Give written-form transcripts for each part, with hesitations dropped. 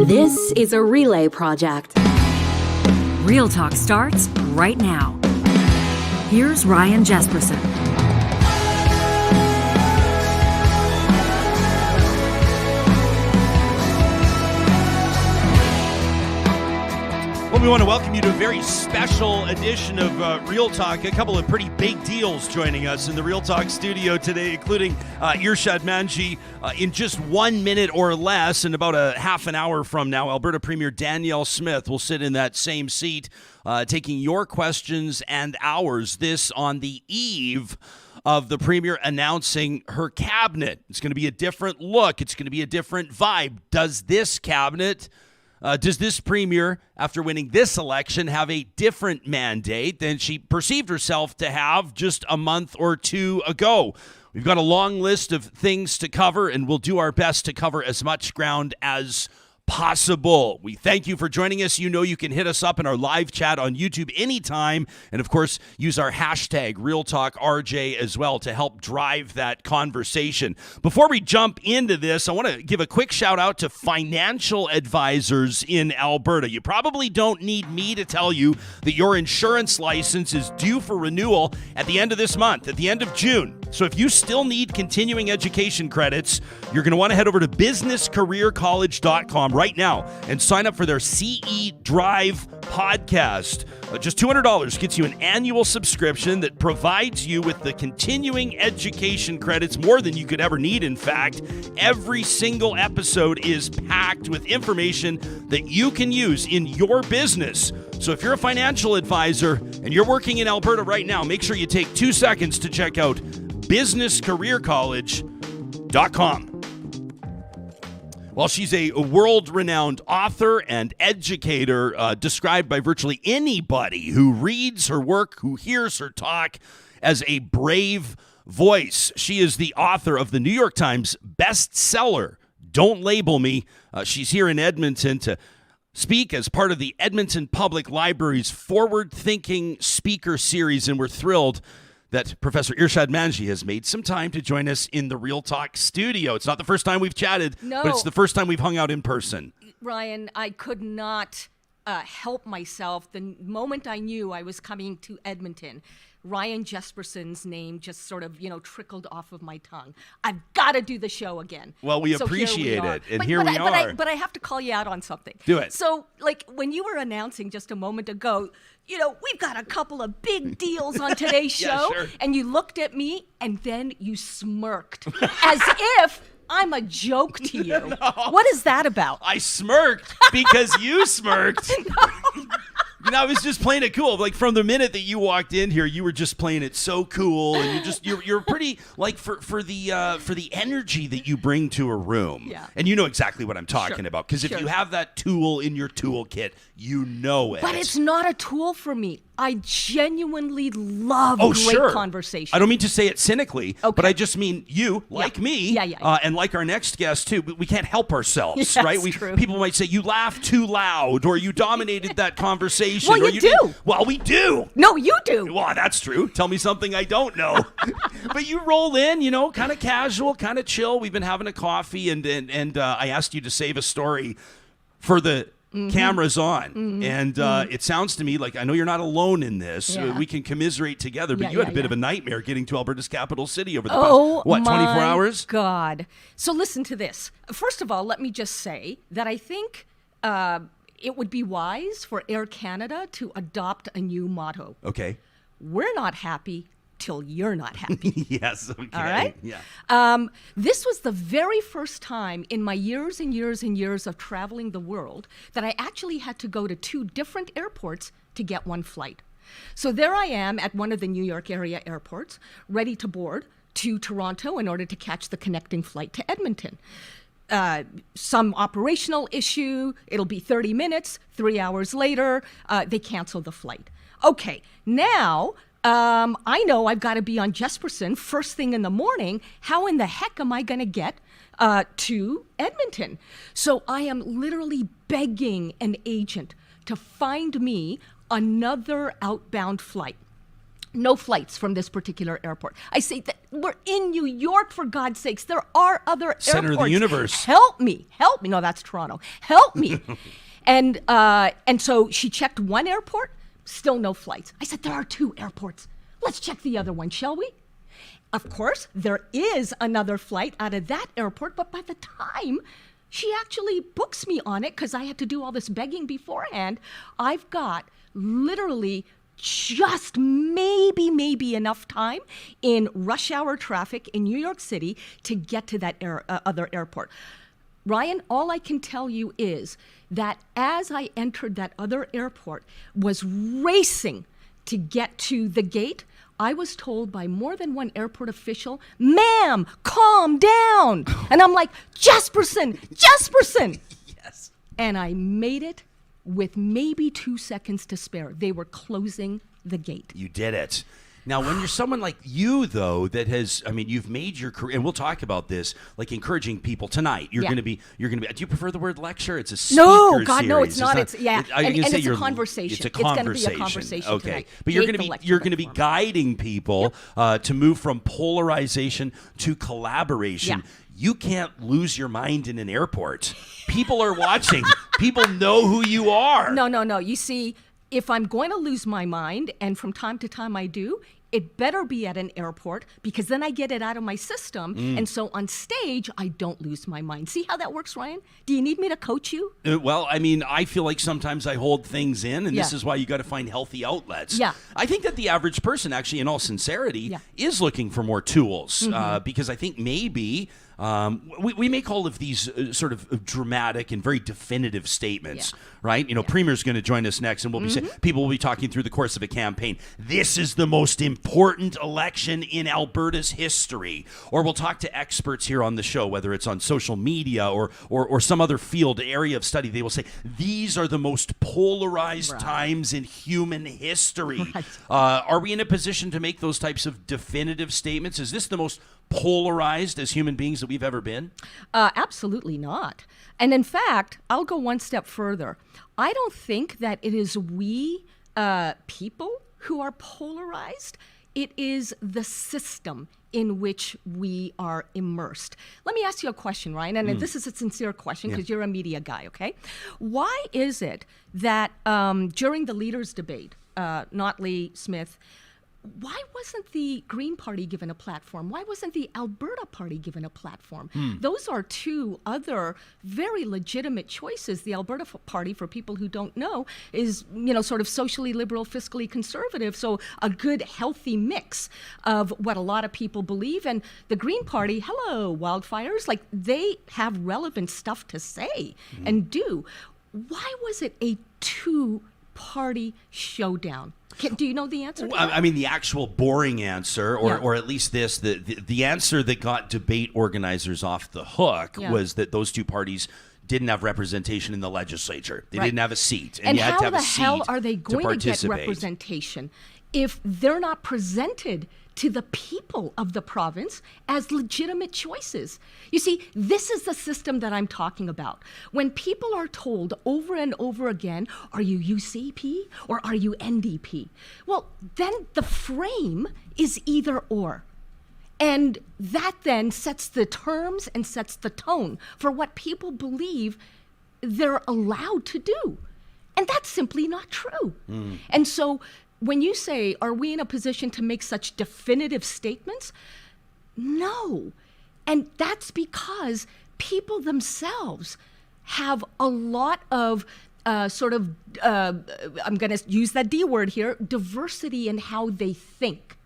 This is a relay project. Real Talk starts right now. Here's Ryan Jesperson. Well, we want to welcome you to a very special edition of Real Talk. A couple of pretty big deals joining us in the Real Talk studio today, including Irshad Manji. In just 1 minute or less, in about a half an hour from now, Alberta Premier Danielle Smith will sit in that same seat, taking your questions and ours. This on the eve of the Premier announcing her cabinet. It's going to be a different look. It's going to be a different vibe. Does this Premier, after winning this election, have a different mandate than she perceived herself to have just a month or two ago? We've got a long list of things to cover, and we'll do our best to cover as much ground as possible. We thank you for joining us. You know you can hit us up in our live chat on YouTube anytime, and of course use our hashtag RealTalkRJ as well to help drive that conversation. Before we jump into this, I want to give a quick shout out to financial advisors in Alberta. You probably don't need me to tell you that your insurance license is due for renewal at the end of this month, at the end of June. So if you still need continuing education credits, you're going to want to head over to businesscareercollege.com right now and sign up for their CE Drive podcast. Just $200 gets you an annual subscription that provides you with the continuing education credits, more than you could ever need, in fact. Every single episode is packed with information that you can use in your business. So if you're a financial advisor and you're working in Alberta right now, make sure you take 2 seconds to check out businesscareercollege.com. Well, she's a world-renowned author and educator, described by virtually anybody who reads her work, who hears her talk, as a brave voice. She is the author of the New York Times bestseller, Don't Label Me. She's here in Edmonton to speak as part of the Edmonton Public Library's forward-thinking speaker series, and we're thrilled that Professor Irshad Manji has made some time to join us in the Real Talk studio. It's not the first time we've chatted, but it's the first time we've hung out in person. Ryan, I could not help myself. The moment I knew I was coming to Edmonton, Ryan Jesperson's name just sort of, trickled off of my tongue. I've got to do the show again. Well, we appreciate it, and here we are. But I have to call you out on something. Do it. So, when you were announcing just a moment ago, we've got a couple of big deals on today's show, sure. And you looked at me, and then you smirked, as if I'm a joke to you. No. What is that about? I smirked because you smirked. I was just playing it cool. Like, from the minute that you walked in here, you were just playing it so cool, and you're pretty, like, for the energy that you bring to a room. Yeah. And you know exactly what I'm talking about, because if Sure. you have that tool in your toolkit, you know it. But it's not a tool for me. I genuinely love great conversation. I don't mean to say it cynically, Okay. but I just mean you, like me, and like our next guest too. We can't help ourselves, Yes, right? true. People might say you laugh too loud, or you dominated that conversation. Well, or you do. Well, we do. No, you do. Well, that's true. Tell me something I don't know. But you roll in, kind of casual, kind of chill. We've been having a coffee, and I asked you to save a story for the cameras on. Mm-hmm. And it sounds to me like, I know you're not alone in this. Yeah. We can commiserate together, but you had a bit of a nightmare getting to Alberta's capital city over the past, 24 hours? God. So listen to this. First of all, let me just say that I think it would be wise for Air Canada to adopt a new motto. Okay. We're not happy till you're not happy. Yes. Okay. All right? Yeah. This was the very first time in my years and years and years of traveling the world that I actually had to go to 2 different airports to get one flight. So there I am at one of the New York area airports, ready to board to Toronto in order to catch the connecting flight to Edmonton. Some operational issue, it'll be 30 minutes, 3 hours later, they cancel the flight. Okay, now I know I've got to be on Jesperson first thing in the morning. How in the heck am I going to get to Edmonton? So I am literally begging an agent to find me another outbound flight. no flights from this particular airport. I say that we're in New York, for God's sakes. There are other airports. Center of the universe. Help me. No, that's Toronto. Help me. And so she checked one airport, still no flights. I said, there are 2 airports. Let's check the other one, shall we? Of course, there is another flight out of that airport, but by the time she actually books me on it, because I had to do all this begging beforehand, I've got literally just maybe enough time in rush hour traffic in New York City to get to that other airport. Ryan, all I can tell you is that as I entered that other airport, was racing to get to the gate, I was told by more than one airport official, ma'am, calm down. And I'm like, Jesperson. Yes. And I made it with maybe 2 seconds to spare. They were closing the gate. You did it. Now, when you're someone like you, though, that has, I mean, you've made your career, and we'll talk about this, like encouraging people tonight. You're going to be, do you prefer the word lecture? It's a speaker No, God, series. no, it's not. It's a conversation. It's going to be a conversation Okay. tonight. But you're going to be guiding people to move from polarization to collaboration. Yeah. You can't lose your mind in an airport. People are watching. People know who you are. No. You see, if I'm going to lose my mind, and from time to time I do, it better be at an airport, because then I get it out of my system. And so on stage, I don't lose my mind. See how that works, Ryan? Do you need me to coach you? Well, I mean, I feel like sometimes I hold things in, and this is why you got to find healthy outlets. Yeah. I think that the average person, actually, in all sincerity, is looking for more tools, because I think maybe we make all of these sort of dramatic and very definitive statements, right? You know, Premier's going to join us next, and we'll be saying, people will be talking through the course of a campaign. This is the most important election in Alberta's history. Or we'll talk to experts here on the show, whether it's on social media or some other field area of study. They will say, these are the most polarized times in human history. Are we in a position to make those types of definitive statements? Is this the most polarized as human beings that we've ever been? Absolutely not. And in fact, I'll go one step further. I don't think that it is we people who are polarized. It is the system in which we are immersed. Let me ask you a question, Ryan, and this is a sincere question because you're a media guy, okay? Why is it that during the leaders' debate, Notley, Smith, why wasn't the Green Party given a platform? Why wasn't the Alberta Party given a platform? Those are 2 other very legitimate choices. The Alberta Party, for people who don't know, is, sort of socially liberal, fiscally conservative, so a good, healthy mix of what a lot of people believe. And the Green Party, hello, wildfires, like they have relevant stuff to say and do. Why was it a 2-party showdown? Do you know the answer? I mean, the actual boring answer, or at least this, the answer that got debate organizers off the hook was that those 2 parties didn't have representation in the legislature. They didn't have a seat. And you had to have a seat how the hell are they going to get participate. representation if they're not presented to the people of the province as legitimate choices? You see, this is the system that I'm talking about. When people are told over and over again, are you UCP or are you NDP? Well, then the frame is either or. And that then sets the terms and sets the tone for what people believe they're allowed to do. And that's simply not true. And so when you say, are we in a position to make such definitive statements? No. And that's because people themselves have a lot of I'm going to use that D word here, diversity in how they think.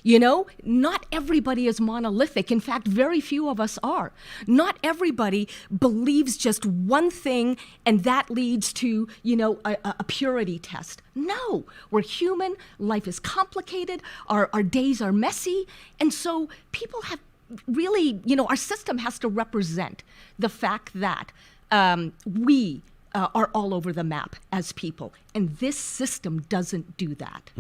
Not everybody is monolithic. In fact, very few of us are. Not everybody believes just one thing and that leads to, a purity test. No, we're human. Life is complicated. Our days are messy. And so people have really, our system has to represent the fact that we are all over the map as people. And this system doesn't do that.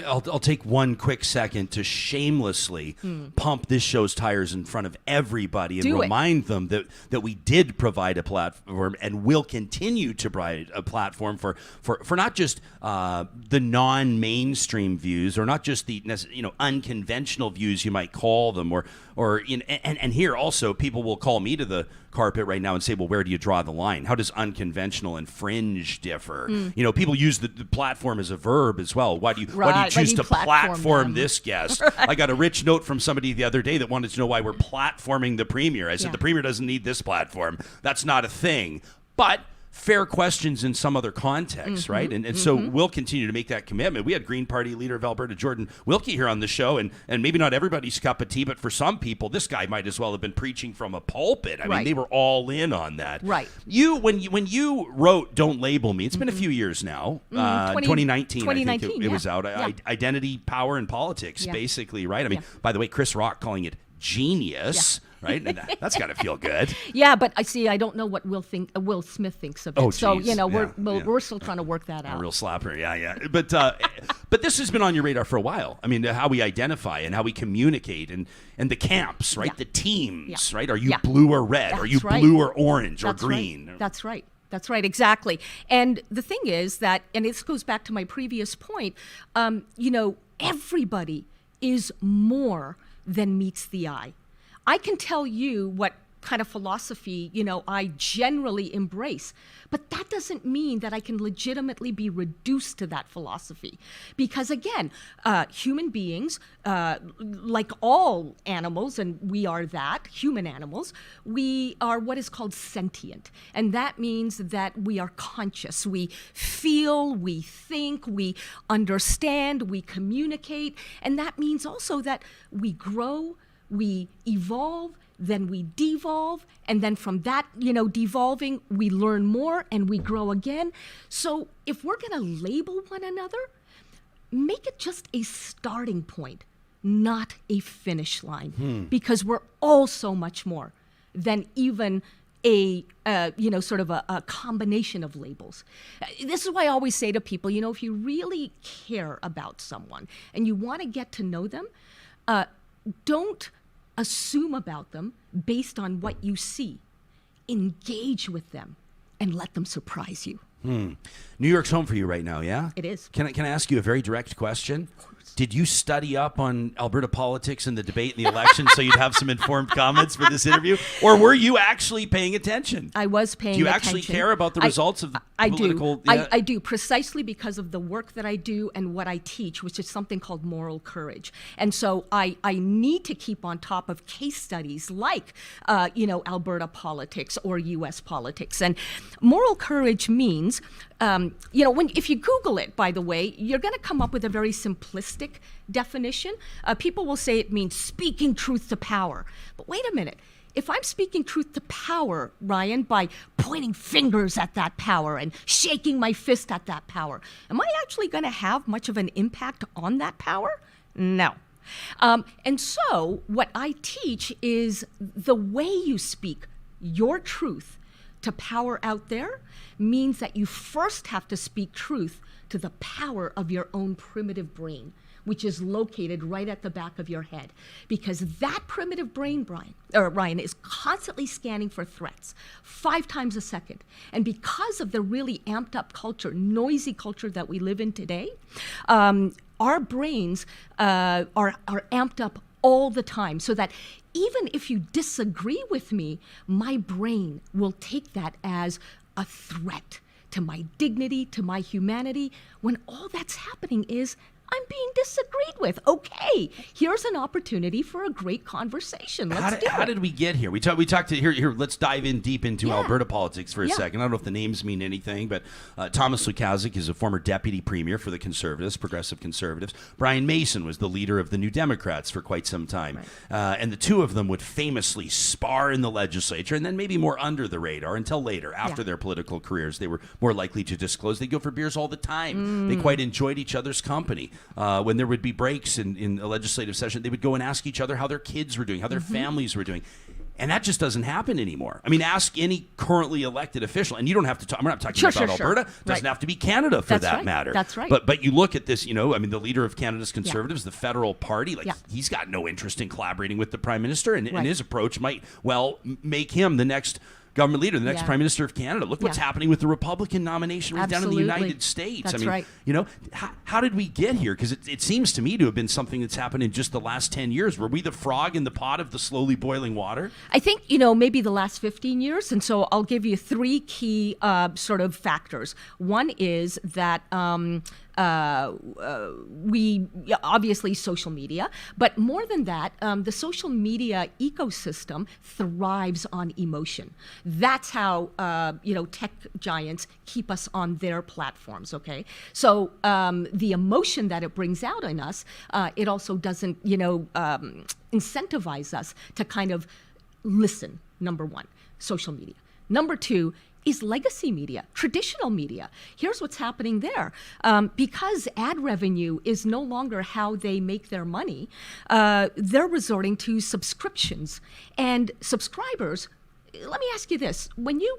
I'll take one quick second to shamelessly pump this show's tires in front of everybody and remind them that we did provide a platform and will continue to provide a platform for not just the non-mainstream views, or not just the unconventional views, you might call them, and here also people will call me to the carpet right now and say, well, where do you draw the line? How does unconventional and fringe differ? People use the platform as a verb as well. Why do you choose to platform this guest? Right. I got a rich note from somebody the other day that wanted to know why we're platforming the premier. I said, the premier doesn't need this platform. That's not a thing. But fair questions in some other context, right? And so we'll continue to make that commitment. We had Green Party leader of Alberta, Jordan Wilkie, here on the show, and maybe not everybody's cup of tea, but for some people, this guy might as well have been preaching from a pulpit. I mean, they were all in on that. Right. When you wrote Don't Label Me, it's been a few years now, 2019, I think it was out. Identity, power, and politics, basically, right? I mean, by the way, Chris Rock calling it genius. Yeah. Right? And that's got to feel good. Yeah, but I don't know what Will Smith thinks of it. Oh, so, we're still trying to work that out. A real slapper, yeah. But this has been on your radar for a while. I mean, how we identify and how we communicate and the camps, right? The teams, right? Are you blue or red? Are you blue or orange or green? Right. That's right. That's right, exactly. And the thing is that, and this goes back to my previous point, everybody is more than meets the eye. I can tell you what kind of philosophy, I generally embrace, but that doesn't mean that I can legitimately be reduced to that philosophy. Because again, human beings, like all animals, and we are that, human animals, we are what is called sentient. And that means that we are conscious. We feel, we think, we understand, we communicate. And that means also that we grow, we evolve, then we devolve, and then from that, devolving, we learn more and we grow again. So if we're going to label one another, make it just a starting point, not a finish line, because we're all so much more than even a combination of labels. This is why I always say to people, if you really care about someone and you want to get to know them, don't assume about them based on what you see. Engage with them and let them surprise you. New York's home for you right now, yeah? It is. Can I ask you a very direct question? Of course. Did you study up on Alberta politics and the debate and the election so you'd have some informed comments for this interview? Or were you actually paying attention? I was paying attention. Do you actually care about the results of political... I do, precisely because of the work that I do and what I teach, which is something called moral courage. And so I need to keep on top of case studies like, Alberta politics or U.S. politics. And moral courage means... if you Google it, by the way, you're going to come up with a very simplistic definition. People will say it means speaking truth to power. But wait a minute. If I'm speaking truth to power, Ryan, by pointing fingers at that power and shaking my fist at that power, am I actually going to have much of an impact on that power? No. And so what I teach is the way you speak your truth to power out there means that you first have to speak truth to the power of your own primitive brain, which is located right at the back of your head. Because that primitive brain, Ryan, is constantly scanning for threats 5 times a second. And because of the really amped up culture, noisy culture that we live in today, our brains are amped up all the time, so that even if you disagree with me, my brain will take that as a threat to my dignity, to my humanity, when all that's happening is I'm being disagreed with. Okay, here's an opportunity for a great conversation. How did we get here? We talked to here. Let's dive in deep into Alberta politics for a second. I don't know if the names mean anything, but Thomas Lukaszuk is a former deputy premier for the Conservatives, Progressive Conservatives. Brian Mason was the leader of the New Democrats for quite some time, and the two of them would famously spar in the legislature, and then maybe more under the radar until later, after their political careers, they were more likely to disclose. They go for beers all the time. They quite enjoyed each other's company. When there would be breaks in a legislative session, they would go and ask each other how their kids were doing, how their families were doing. And that just doesn't happen anymore. I mean, ask any currently elected official, and you don't have to talk. We're not talking about Alberta. It doesn't have to be Canada for that matter. That's right. But you look at this, I mean, the leader of Canada's Conservatives, the federal party, he's got no interest in collaborating with the Prime Minister, and his approach might make him the next government leader, the next Prime Minister of Canada. Look what's happening with the Republican nomination right down in the United States. That's right. How did we get here? Because it seems to me to have been something that's happened in just the last 10 years. Were we the frog in the pot of the slowly boiling water? I think, maybe the last 15 years. And so I'll give you three key sort of factors. One is that we obviously social media, but more than that, the social media ecosystem thrives on emotion. That's how tech giants keep us on their platforms. Okay, so the emotion that it brings out in us, it also doesn't incentivize us to kind of listen. Number one, social media. Number two is legacy media, traditional media. Here's what's happening there. Because ad revenue is no longer how they make their money, they're resorting to subscriptions. And subscribers, let me ask you this. When you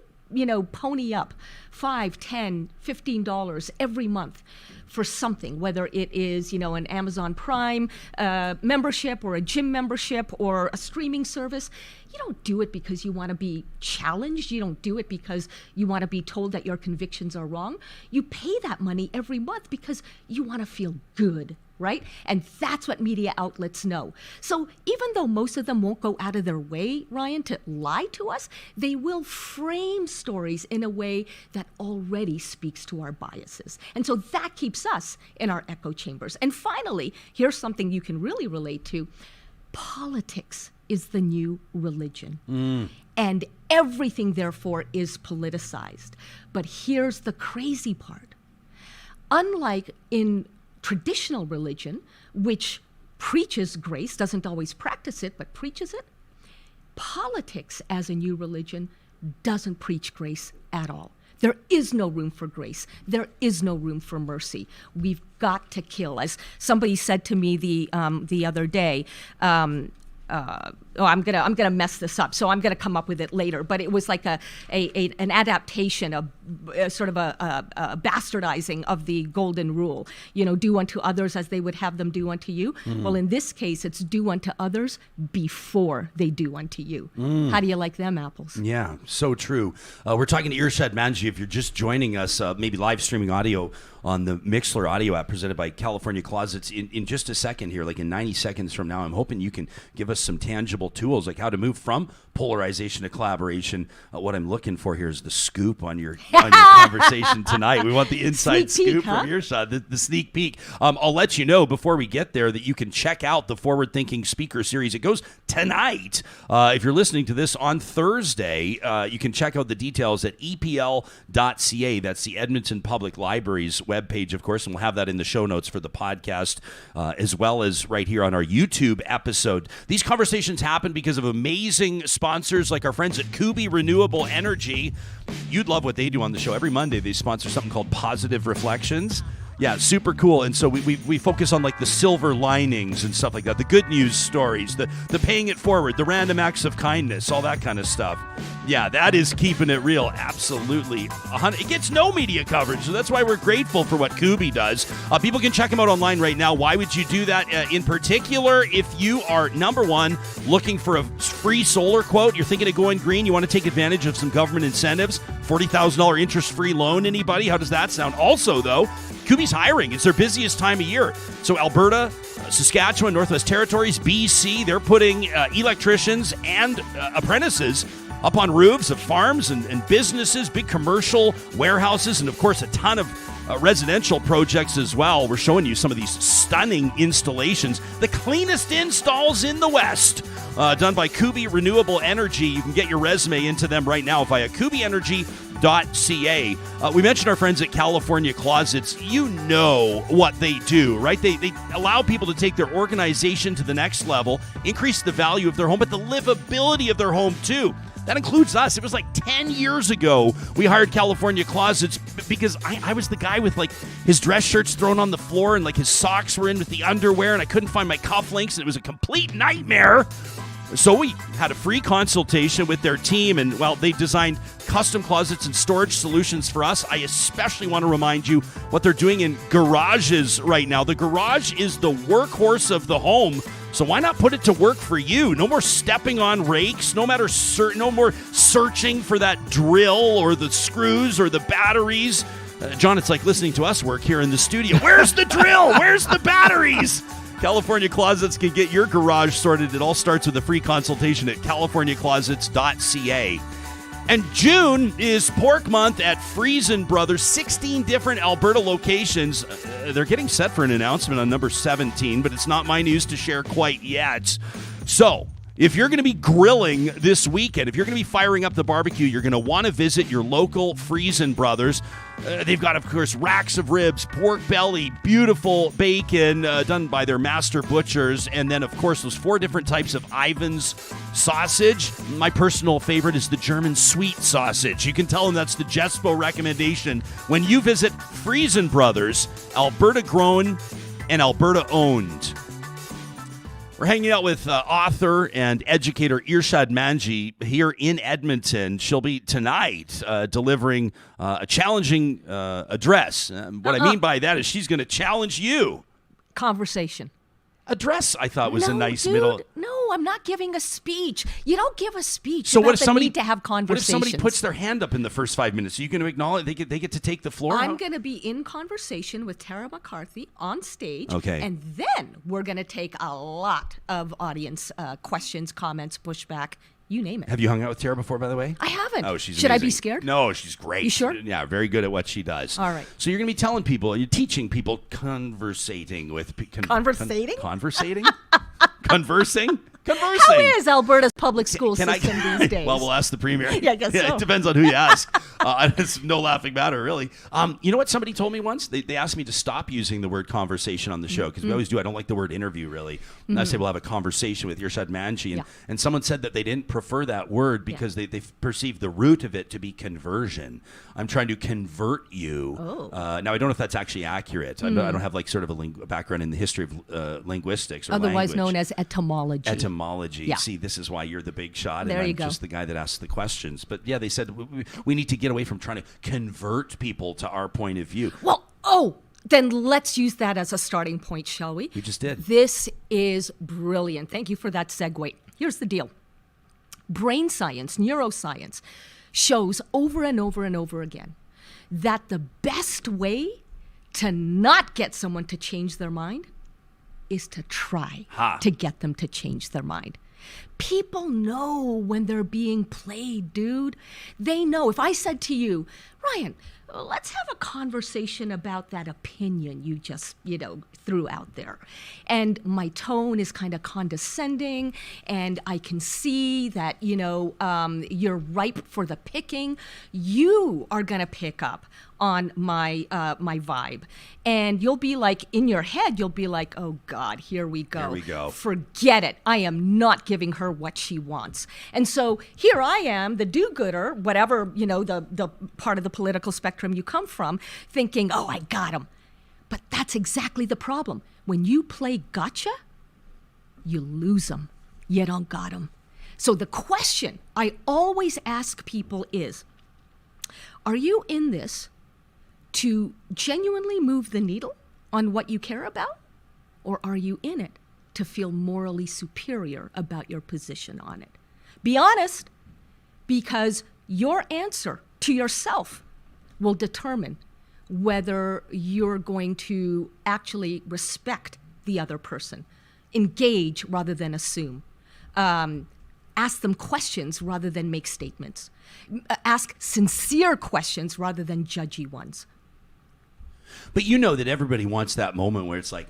pony up $5, $10, $15 every month for something, whether it is, an Amazon Prime membership or a gym membership or a streaming service, you don't do it because you want to be challenged. You don't do it because you want to be told that your convictions are wrong. You pay that money every month because you want to feel good, right? And that's what media outlets know. So even though most of them won't go out of their way, Ryan, to lie to us, they will frame stories in a way that already speaks to our biases. And so that keeps us in our echo chambers. And finally, here's something you can really relate to. Politics is the new religion. And everything, therefore, is politicized. But here's the crazy part. Unlike in traditional religion, which preaches grace, doesn't always practice it, but preaches it, politics as a new religion doesn't preach grace at all. There is no room for grace. There is no room for mercy. We've got to kill. As somebody said to me the other day, I'm gonna mess this up, so I'm gonna come up with it later. But it was like an adaptation, a sort of a bastardizing of the golden rule. Do unto others as they would have them do unto you. Well, in this case, it's do unto others before they do unto you. How do you like them apples? Yeah, so true. We're talking to Irshad Manji. If you're just joining us, maybe live streaming audio on the Mixlr audio app presented by California Closets in just a second here, like in 90 seconds from now. I'm hoping you can give us some tangible tools, like how to move from polarization to collaboration. What I'm looking for here is the scoop on your conversation tonight. We want the inside scoop from Irshad, the sneak peek. I'll let you know before we get there that you can check out the Forward Thinking Speaker Series. It goes tonight. If you're listening to this on Thursday, you can check out the details at epl.ca. That's the Edmonton Public Library's webpage, of course, and we'll have that in the show notes for the podcast, as well as right here on our YouTube episode. These conversations happen because of amazing sponsors like our friends at Kubi Renewable Energy. You'd love what they do on the show. Every Monday, they sponsor something called Positive Reflections. Yeah, super cool. And so we focus on like the silver linings and stuff like that, the good news stories, the paying it forward, the random acts of kindness, all that kind of stuff. Yeah, that is keeping it real. Absolutely. It gets no media coverage, so that's why we're grateful for what Kubi does. People can check them out online right now. Why would you do that? In particular, if you are, number one, looking for a free solar quote, you're thinking of going green, you want to take advantage of some government incentives, $40,000 interest-free loan, anybody? How does that sound? Also, though, Kubi's hiring. It's their busiest time of year. So Alberta, Saskatchewan, Northwest Territories, BC, they're putting electricians and apprentices up on roofs of farms and businesses, big commercial warehouses, and of course a ton of residential projects as well. We're showing you some of these stunning installations, the cleanest installs in the West, done by Kubi Renewable Energy. You can get your resume into them right now via kubienergy.ca. We mentioned our friends at California Closets. You know what they do, right? They allow people to take their organization to the next level, increase the value of their home, but the livability of their home too. That includes us. It was like 10 years ago we hired California Closets because I was the guy with like his dress shirts thrown on the floor and like his socks were in with the underwear and I couldn't find my cufflinks and it was a complete nightmare. So we had a free consultation with their team, and, well, they designed custom closets and storage solutions for us. I especially want to remind you what they're doing in garages right now. The garage is the workhorse of the home, so why not put it to work for you? No more stepping on rakes, no more searching for that drill or the screws or the batteries. John, it's like listening to us work here in the studio. Where's the drill? Where's the batteries? California Closets can get your garage sorted. It all starts with a free consultation at californiaclosets.ca. And June is Pork Month at Friesen Brothers, 16 different Alberta locations. They're getting set for an announcement on number 17, but it's not my news to share quite yet. So, if you're going to be grilling this weekend, if you're going to be firing up the barbecue, you're going to want to visit your local Friesen Brothers. They've got, of course, racks of ribs, pork belly, beautiful bacon done by their master butchers, and then, of course, those 4 different types of Ivan's sausage. My personal favorite is the German sweet sausage. You can tell them that's the Jespo recommendation when you visit Friesen Brothers, Alberta grown and Alberta owned. We're hanging out with author and educator Irshad Manji here in Edmonton. She'll be tonight delivering a challenging address. What I mean by that is she's going to challenge you. Conversation. Address, I thought, was a nice dude, middle. No, I'm not giving a speech. You don't give a speech. So about what if somebody need to have conversations? What if somebody puts their hand up in the first 5 minutes? Are you going to acknowledge they get to take the floor? I'm going to be in conversation with Tara McCarthy on stage. Okay. And then we're going to take a lot of audience questions, comments, pushback. You name it. Have you hung out with Tara before, by the way? I haven't. Oh, she's Should amazing. I be scared? No, she's great. You sure? Yeah, very good at what she does. All right. So you're going to be telling people, you're teaching people, conversating with... Conversating? Conversating? Conversing? How is Alberta's public school system these days? Well, we'll ask the premier. Yeah, I guess so. It depends on who you ask. It's no laughing matter, really. You know what somebody told me once? They asked me to stop using the word conversation on the show, because we always do. I don't like the word interview, really. And I say we'll have a conversation with Irshad Manji. And someone said that they didn't prefer that word because they perceived the root of it to be conversion. I'm trying to convert you. Now, I don't know if that's actually accurate. I don't have like sort of a background in the history of linguistics or otherwise language. known as etymology. Etymology. Yeah. See, this is why you're the big shot, there and you I'm go. just the guy that asks the questions. But yeah, they said we need to get away from trying to convert people to our point of view. Well, then let's use that as a starting point, shall we? We just did. This is brilliant. Thank you for that segue. Here's the deal. Brain science, neuroscience, shows over and over and over again that the best way to not get someone to change their mind is to try to get them to change their mind. People know when they're being played, dude. They know. If I said to you, Ryan, let's have a conversation about that opinion you just, threw out there. And my tone is kind of condescending, and I can see that, you're ripe for the picking. You are going to pick up on my vibe. And you'll be like, in your head, you'll be like, oh God, here we go. Here we go. Forget it. I am not giving her what she wants. And so here I am, the do-gooder, whatever, the part of the political spectrum you come from, thinking, oh, I got him. But that's exactly the problem. When you play gotcha, you lose them. You don't got them. So the question I always ask people is, are you in this to genuinely move the needle on what you care about? Or are you in it to feel morally superior about your position on it? Be honest, because your answer to yourself will determine whether you're going to actually respect the other person, engage rather than assume, ask them questions rather than make statements, ask sincere questions rather than judgy ones. But you know that everybody wants that moment where it's like,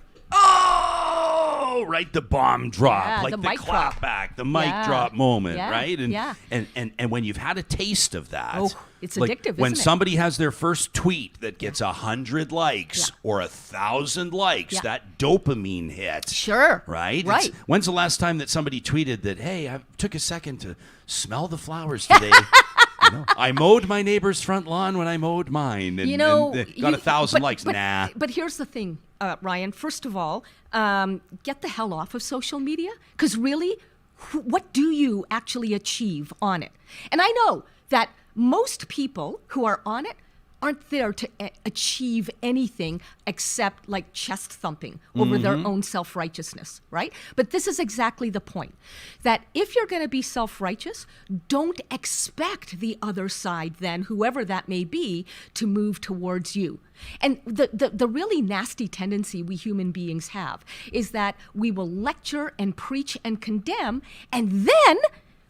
right, the bomb drop, like the mic clap drop. back, the mic drop moment, right? Yeah. And when you've had a taste of that, it's like addictive, when isn't it? somebody has their first tweet that gets 100 likes or 1,000 likes, that dopamine hit. Sure. Right? Right. When's the last time that somebody tweeted that, hey, I took a second to smell the flowers today? I mowed my neighbor's front lawn when I mowed mine, and got 1,000 likes. Nah. But here's the thing, Ryan. First of all, get the hell off of social media, because really, what do you actually achieve on it? And I know that most people who are on it aren't there to achieve anything except like chest thumping over their own self-righteousness, right? But this is exactly the point, that if you're going to be self-righteous, don't expect the other side then, whoever that may be, to move towards you. And the really nasty tendency we human beings have is that we will lecture and preach and condemn, and then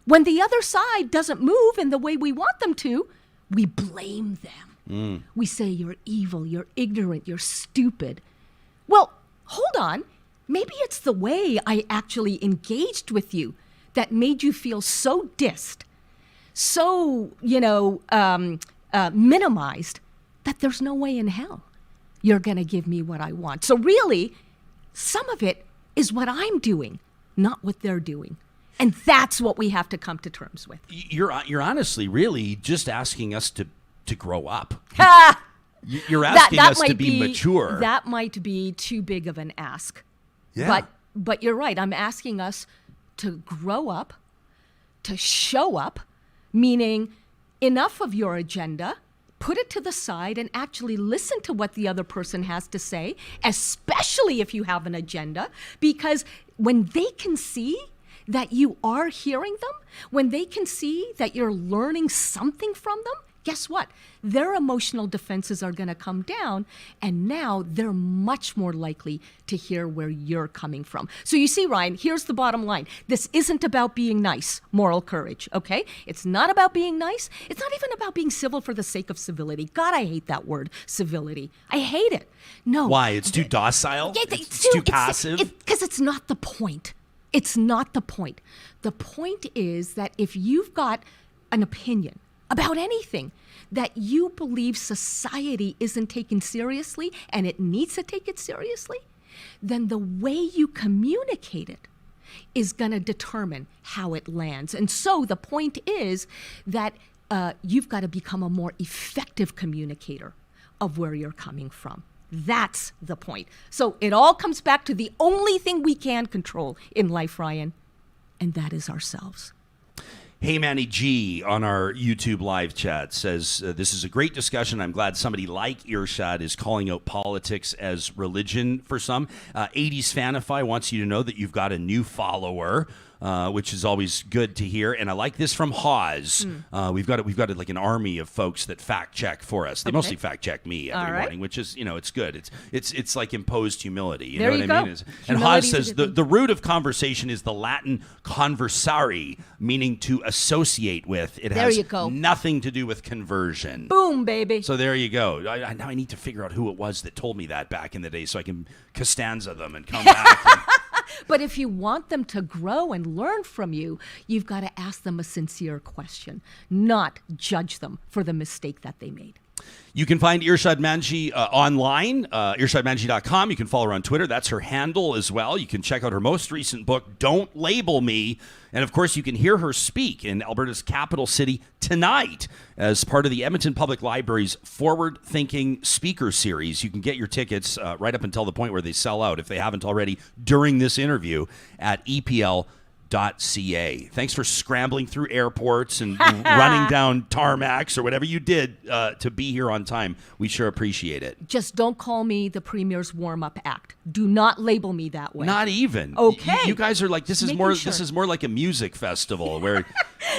when the other side doesn't move in the way we want them to, we blame them. We say, you're evil, you're ignorant, you're stupid. Well, hold on. Maybe it's the way I actually engaged with you that made you feel so dissed, so, minimized, that there's no way in hell you're going to give me what I want. So really, some of it is what I'm doing, not what they're doing. And that's what we have to come to terms with. You're honestly really just asking us to grow up. You're asking us to be mature. That might be too big of an ask. Yeah. But you're right. I'm asking us to grow up, to show up, meaning enough of your agenda, put it to the side and actually listen to what the other person has to say, especially if you have an agenda, because when they can see that you are hearing them, when they can see that you're learning something from them, guess what? Their emotional defenses are going to come down, and now they're much more likely to hear where you're coming from. So you see, Ryan, here's the bottom line. This isn't about being nice, moral courage, okay? It's not about being nice. It's not even about being civil for the sake of civility. God, I hate that word, civility. I hate it. No. Why? It's too docile? Yeah, it's too passive? Because it's not the point. It's not the point. The point is that if you've got an opinion about anything that you believe society isn't taken seriously and it needs to take it seriously, then the way you communicate it is going to determine how it lands. And so the point is that you've got to become a more effective communicator of where you're coming from. That's the point. So it all comes back to the only thing we can control in life, Ryan, and that is ourselves. Hey Manny G on our YouTube live chat says, this is a great discussion. I'm glad somebody like Irshad is calling out politics as religion for some. 80s Fanify wants you to know that you've got a new follower, which is always good to hear. And I like this from Hawes. We've got like an army of folks that fact check for us. They mostly fact check me every morning, which is, it's good. It's like imposed humility. You know what I mean? And Hawes says the root of conversation is the Latin conversare, meaning to associate with. It has nothing to do with conversion. Boom, baby. So there you go. Now I need to figure out who it was that told me that back in the day so I can Costanza them and come back. But if you want them to grow and learn from you, you've got to ask them a sincere question, not judge them for the mistake that they made. You can find Irshad Manji online, irshadmanji.com. You can follow her on Twitter. That's her handle as well. You can check out her most recent book, Don't Label Me. And, of course, you can hear her speak in Alberta's capital city tonight as part of the Edmonton Public Library's Forward Thinking Speaker Series. You can get your tickets right up until the point where they sell out, if they haven't already, during this interview at EPL.ca. Thanks for scrambling through airports and running down tarmacs or whatever you did to be here on time. We sure appreciate it. Just don't call me the Premier's warm-up act. Do not label me that way. Not even. Okay. You guys are like, this is more like a music festival where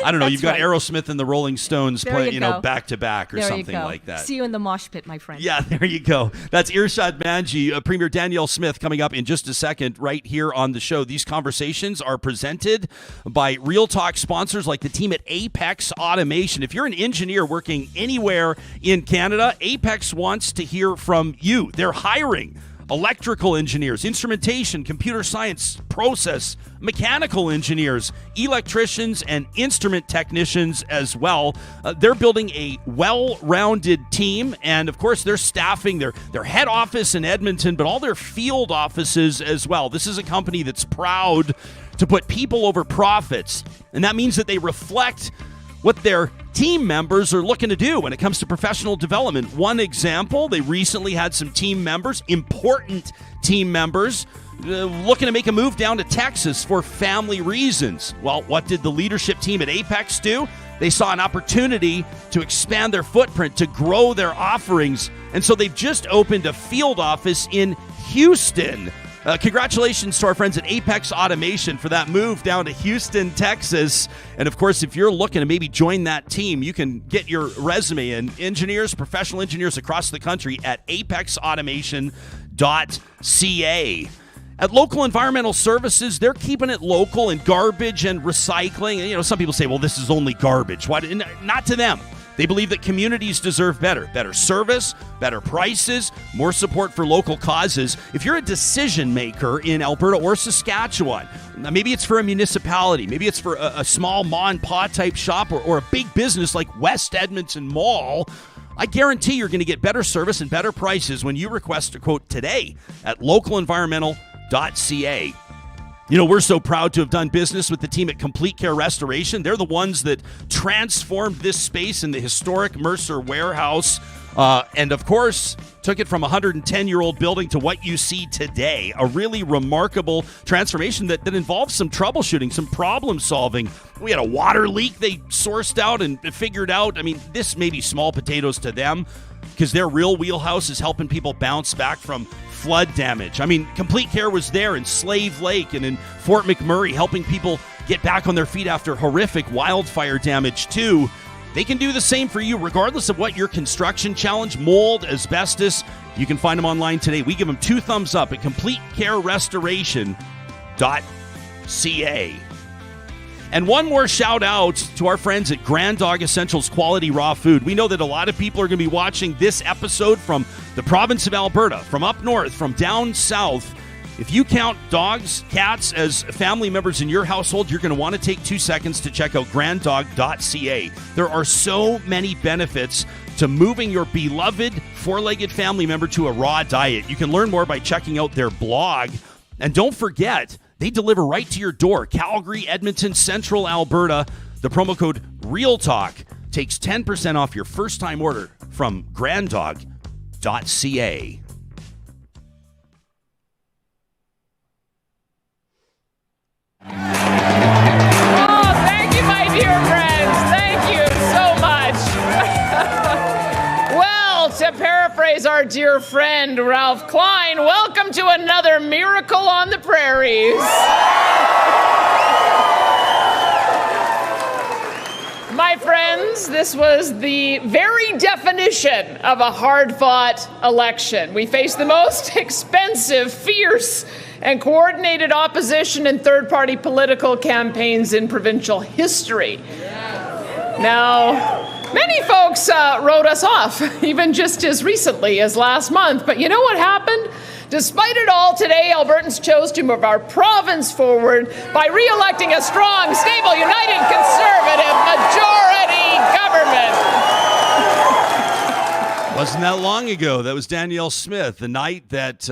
I don't know, you've got Aerosmith and the Rolling Stones play, back to back or something like that. See you in the mosh pit, my friend. Yeah, there you go. That's Irshad Manji, Premier Danielle Smith coming up in just a second right here on the show. These conversations are presented by Real Talk sponsors like the team at Apex Automation. If you're an engineer working anywhere in Canada, Apex wants to hear from you. They're hiring electrical engineers, instrumentation, computer science, process, mechanical engineers, electricians, and instrument technicians as well. They're building a well-rounded team, and of course, they're staffing their head office in Edmonton, but all their field offices as well. This is a company that's proud to put people over profits, and that means that they reflect what their team members are looking to do when it comes to professional development. One example, they recently had some team members, important team members, looking to make a move down to Texas for family reasons. Well, what did the leadership team at Apex do? They saw an opportunity to expand their footprint, to grow their offerings, and so they've just opened a field office in Houston. Congratulations to our friends at Apex Automation for that move down to Houston, Texas. And of course, if you're looking to maybe join that team, you can get your resume and engineers, professional engineers across the country at apexautomation.ca. At Local Environmental Services, they're keeping it local in garbage and recycling. And, some people say, well, this is only garbage. Why? Not to them. They believe that communities deserve better service, better prices, more support for local causes. If you're a decision maker in Alberta or Saskatchewan, maybe it's for a municipality, maybe it's for a small ma and pa type shop or a big business like West Edmonton Mall, I guarantee you're going to get better service and better prices when you request a quote today at localenvironmental.ca. We're so proud to have done business with the team at Complete Care Restoration. They're the ones that transformed this space in the historic Mercer warehouse. And of course, took it from a 110-year-old building to what you see today. A really remarkable transformation that involves some troubleshooting, some problem solving. We had a water leak they sourced out and figured out. This may be small potatoes to them because their real wheelhouse is helping people bounce back from flood damage. Complete Care was there in Slave Lake and in Fort McMurray, helping people get back on their feet after horrific wildfire damage too. They can do the same for you, regardless of what your construction challenge, mold, asbestos. You can find them online today. We give them 2 thumbs up at CompleteCareRestoration.ca. And one more shout out to our friends at Grand Dog Essentials Quality Raw Food. We know that a lot of people are going to be watching this episode from the province of Alberta, from up north, from down south. If you count dogs, cats as family members in your household, you're going to want to take 2 seconds to check out granddog.ca. There are so many benefits to moving your beloved 4-legged family member to a raw diet. You can learn more by checking out their blog. And don't forget, they deliver right to your door. Calgary, Edmonton, Central Alberta. The promo code REALTALK takes 10% off your first-time order from granddog.ca. Oh, thank you, my dear friends. Thank you so much. Well, to paraphrase our dear friend Ralph Klein, welcome to another miracle on the prairies. My friends, this was the very definition of a hard-fought election. We faced the most expensive, fierce, and coordinated opposition and third-party political campaigns in provincial history. Now, many folks wrote us off, even just as recently as last month. But you know what happened? Despite it all, today, Albertans chose to move our province forward by re-electing a strong, stable, united, conservative majority government. Wasn't that long ago. That was Danielle Smith, the night that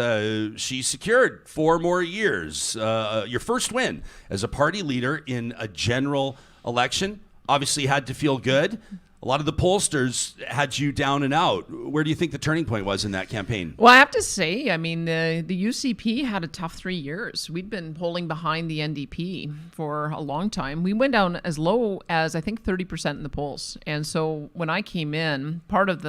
she secured 4 more years. Your first win as a party leader in a general election. Obviously had to feel good. A lot of the pollsters had you down and out. Where do you think the turning point was in that campaign? Well, I have to say, the UCP had a tough 3 years. We'd been polling behind the NDP for a long time. We went down as low as, I think, 30% in the polls. And so when I came in, part of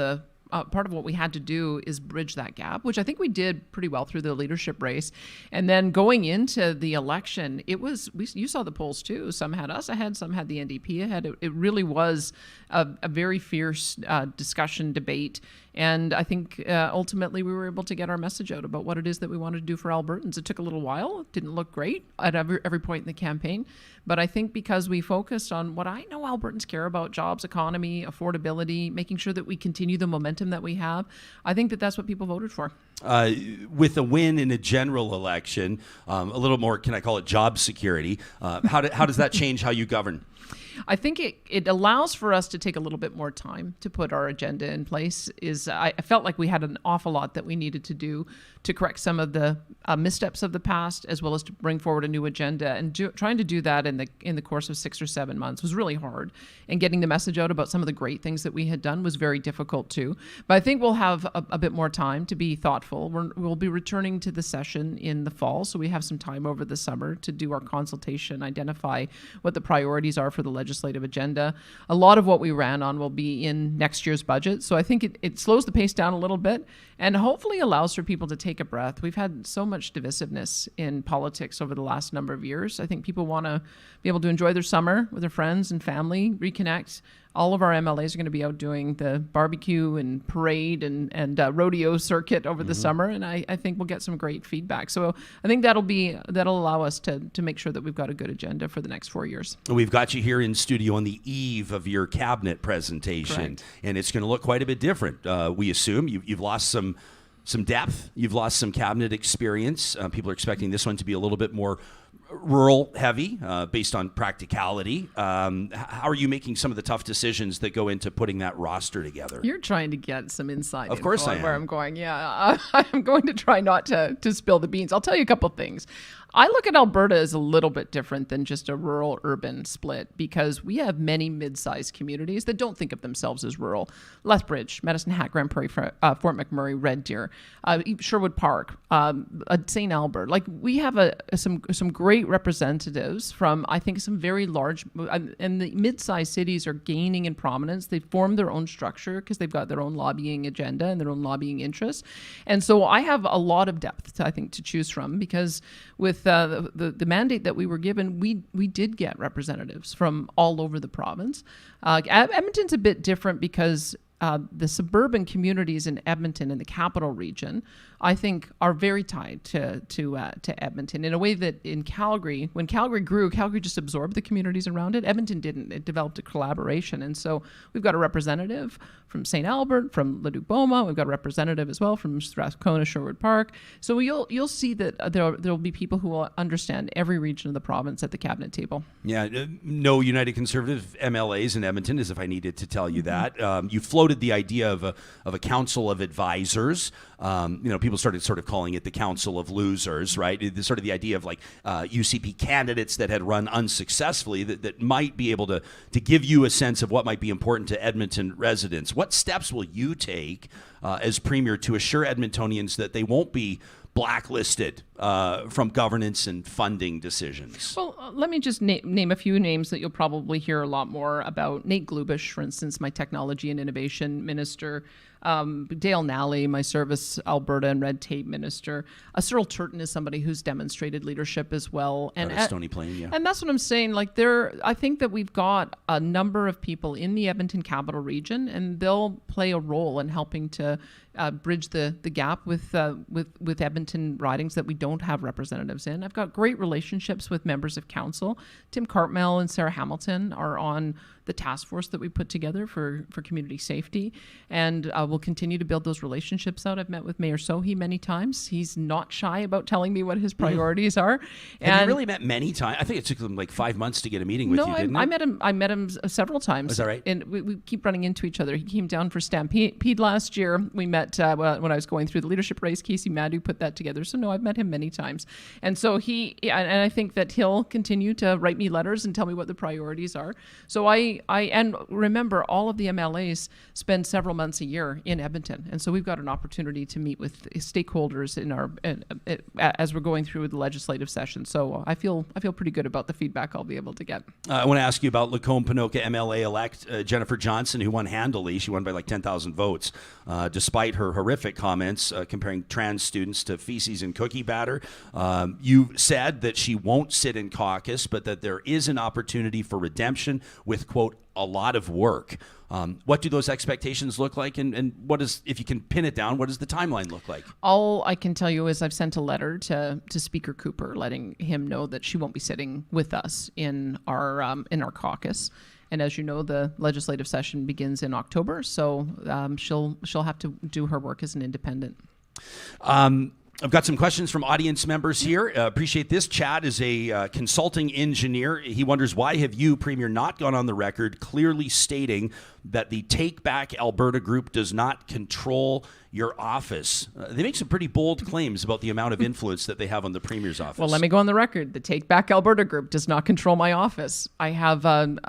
what we had to do is bridge that gap, which I think we did pretty well through the leadership race. And then going into the election, you saw the polls too. Some had us ahead, some had the NDP ahead. It really was a very fierce discussion, debate. And I think ultimately we were able to get our message out about what it is that we wanted to do for Albertans. It took a little while. It didn't look great at every point in the campaign. But I think because we focused on what I know Albertans care about, jobs, economy, affordability, making sure that we continue the momentum that we have, I think that that's what people voted for. With a win in a general election, a little more, can I call it job security, how does that change how you govern? I think it allows for us to take a little bit more time to put our agenda in place. I felt like we had an awful lot that we needed to do to correct some of the missteps of the past, as well as to bring forward a new agenda. And trying to do that in the course of 6 or 7 months was really hard. And getting the message out about some of the great things that we had done was very difficult too. But I think we'll have a bit more time to be thoughtful thoughtful. We'll be returning to the session in the fall, so we have some time over the summer to do our consultation, identify what the priorities are for the legislative agenda. A lot of what we ran on will be in next year's budget, so I think it slows the pace down a little bit and hopefully allows for people to take a breath. We've had so much divisiveness in politics over the last number of years. I think people want to be able to enjoy their summer with their friends and family, reconnect. All of our MLAs are going to be out doing the barbecue and parade and rodeo circuit over the summer, and I think we'll get some great feedback. So I think that'll allow us to make sure that we've got a good agenda for the next 4 years. We've got you here in studio on the eve of your cabinet presentation, Correct. And it's going to look quite a bit different. We assume you've lost some depth, you've lost some cabinet experience. People are expecting this one to be a little bit more rural heavy based on practicality. How are you making some of the tough decisions that go into putting that roster together? You're trying to get some insight Of course I am. where I'm going. Yeah, I'm going to try not to spill the beans. I'll tell you a couple things. I look at Alberta as a little bit different than just a rural-urban split because we have many mid-sized communities that don't think of themselves as rural. Lethbridge, Medicine Hat, Grand Prairie, Fort McMurray, Red Deer, Sherwood Park, St. Albert. Like, we have some great representatives from, I think, some very large, and the mid-sized cities are gaining in prominence. They form their own structure because they've got their own lobbying agenda and their own lobbying interests. And so I have a lot of depth, I think, to choose from because with the mandate that we were given, we did get representatives from all over the province. Edmonton's a bit different because the suburban communities in Edmonton and the capital region, I think, are very tied to Edmonton in a way that in Calgary, when Calgary grew, Calgary just absorbed the communities around it. Edmonton didn't. It developed a collaboration. And so we've got a representative from St. Albert, from Leduc-Beaumont. We've got a representative as well from Strathcona, Sherwood Park. So you'll see that there'll be people who will understand every region of the province at the cabinet table. Yeah, no United Conservative MLAs in Edmonton, as if I needed to tell you that. You floated the idea of a council of advisors. People started sort of calling it the council of losers, right? Sort of the idea of like UCP candidates that had run unsuccessfully that might be able to give you a sense of what might be important to Edmonton residents. What steps will you take as Premier to assure Edmontonians that they won't be blacklisted from governance and funding decisions? Well, let me just name a few names that you'll probably hear a lot more about. Nate Glubish, for instance, my technology and innovation minister. Dale Nally, my service, Alberta and red tape minister. Cyril Turton is somebody who's demonstrated leadership as well. And at Stony Plain, yeah. And that's what I'm saying. Like I think that we've got a number of people in the Edmonton capital region, and they'll play a role in helping to bridge the gap with Edmonton ridings that we don't have representatives in. I've got great relationships with members of council. Tim Cartmel and Sarah Hamilton are on the task force that we put together for community safety, and we'll continue to build those relationships out. I've met with Mayor Sohi many times. He's not shy about telling me what his priorities are. Have you really met many times? I think it took them like 5 months to get a meeting with you, didn't it? I met him several times. Is that right? And we keep running into each other. He came down for Stampede last year. We met when I was going through the leadership race. Casey Madhu put that together. So no, I've met him many times. And so and I think that he'll continue to write me letters and tell me what the priorities are. So and remember, all of the MLAs spend several months a year in Edmonton. And so we've got an opportunity to meet with stakeholders as we're going through the legislative session. So I feel pretty good about the feedback I'll be able to get. I want to ask you about Lacombe-Panoka MLA-elect Jennifer Johnson, who won handily. She won by like 10,000 votes, despite her horrific comments comparing trans students to feces and cookie batter. You said that she won't sit in caucus, but that there is an opportunity for redemption with, quote, a lot of work. What do those expectations look like? And what is, if you can pin it down, what does the timeline look like? All I can tell you is I've sent a letter to Speaker Cooper letting him know that she won't be sitting with us in our caucus. And as you know, the legislative session begins in October, so she'll have to do her work as an independent. I've got some questions from audience members here. Appreciate this. Chad is a consulting engineer. He wonders, why have you, Premier, not gone on the record clearly stating that the Take Back Alberta group does not control your office. They make some pretty bold claims about the amount of influence that they have on the Premier's office. Well, let me go on the record. The Take Back Alberta group does not control my office. I have an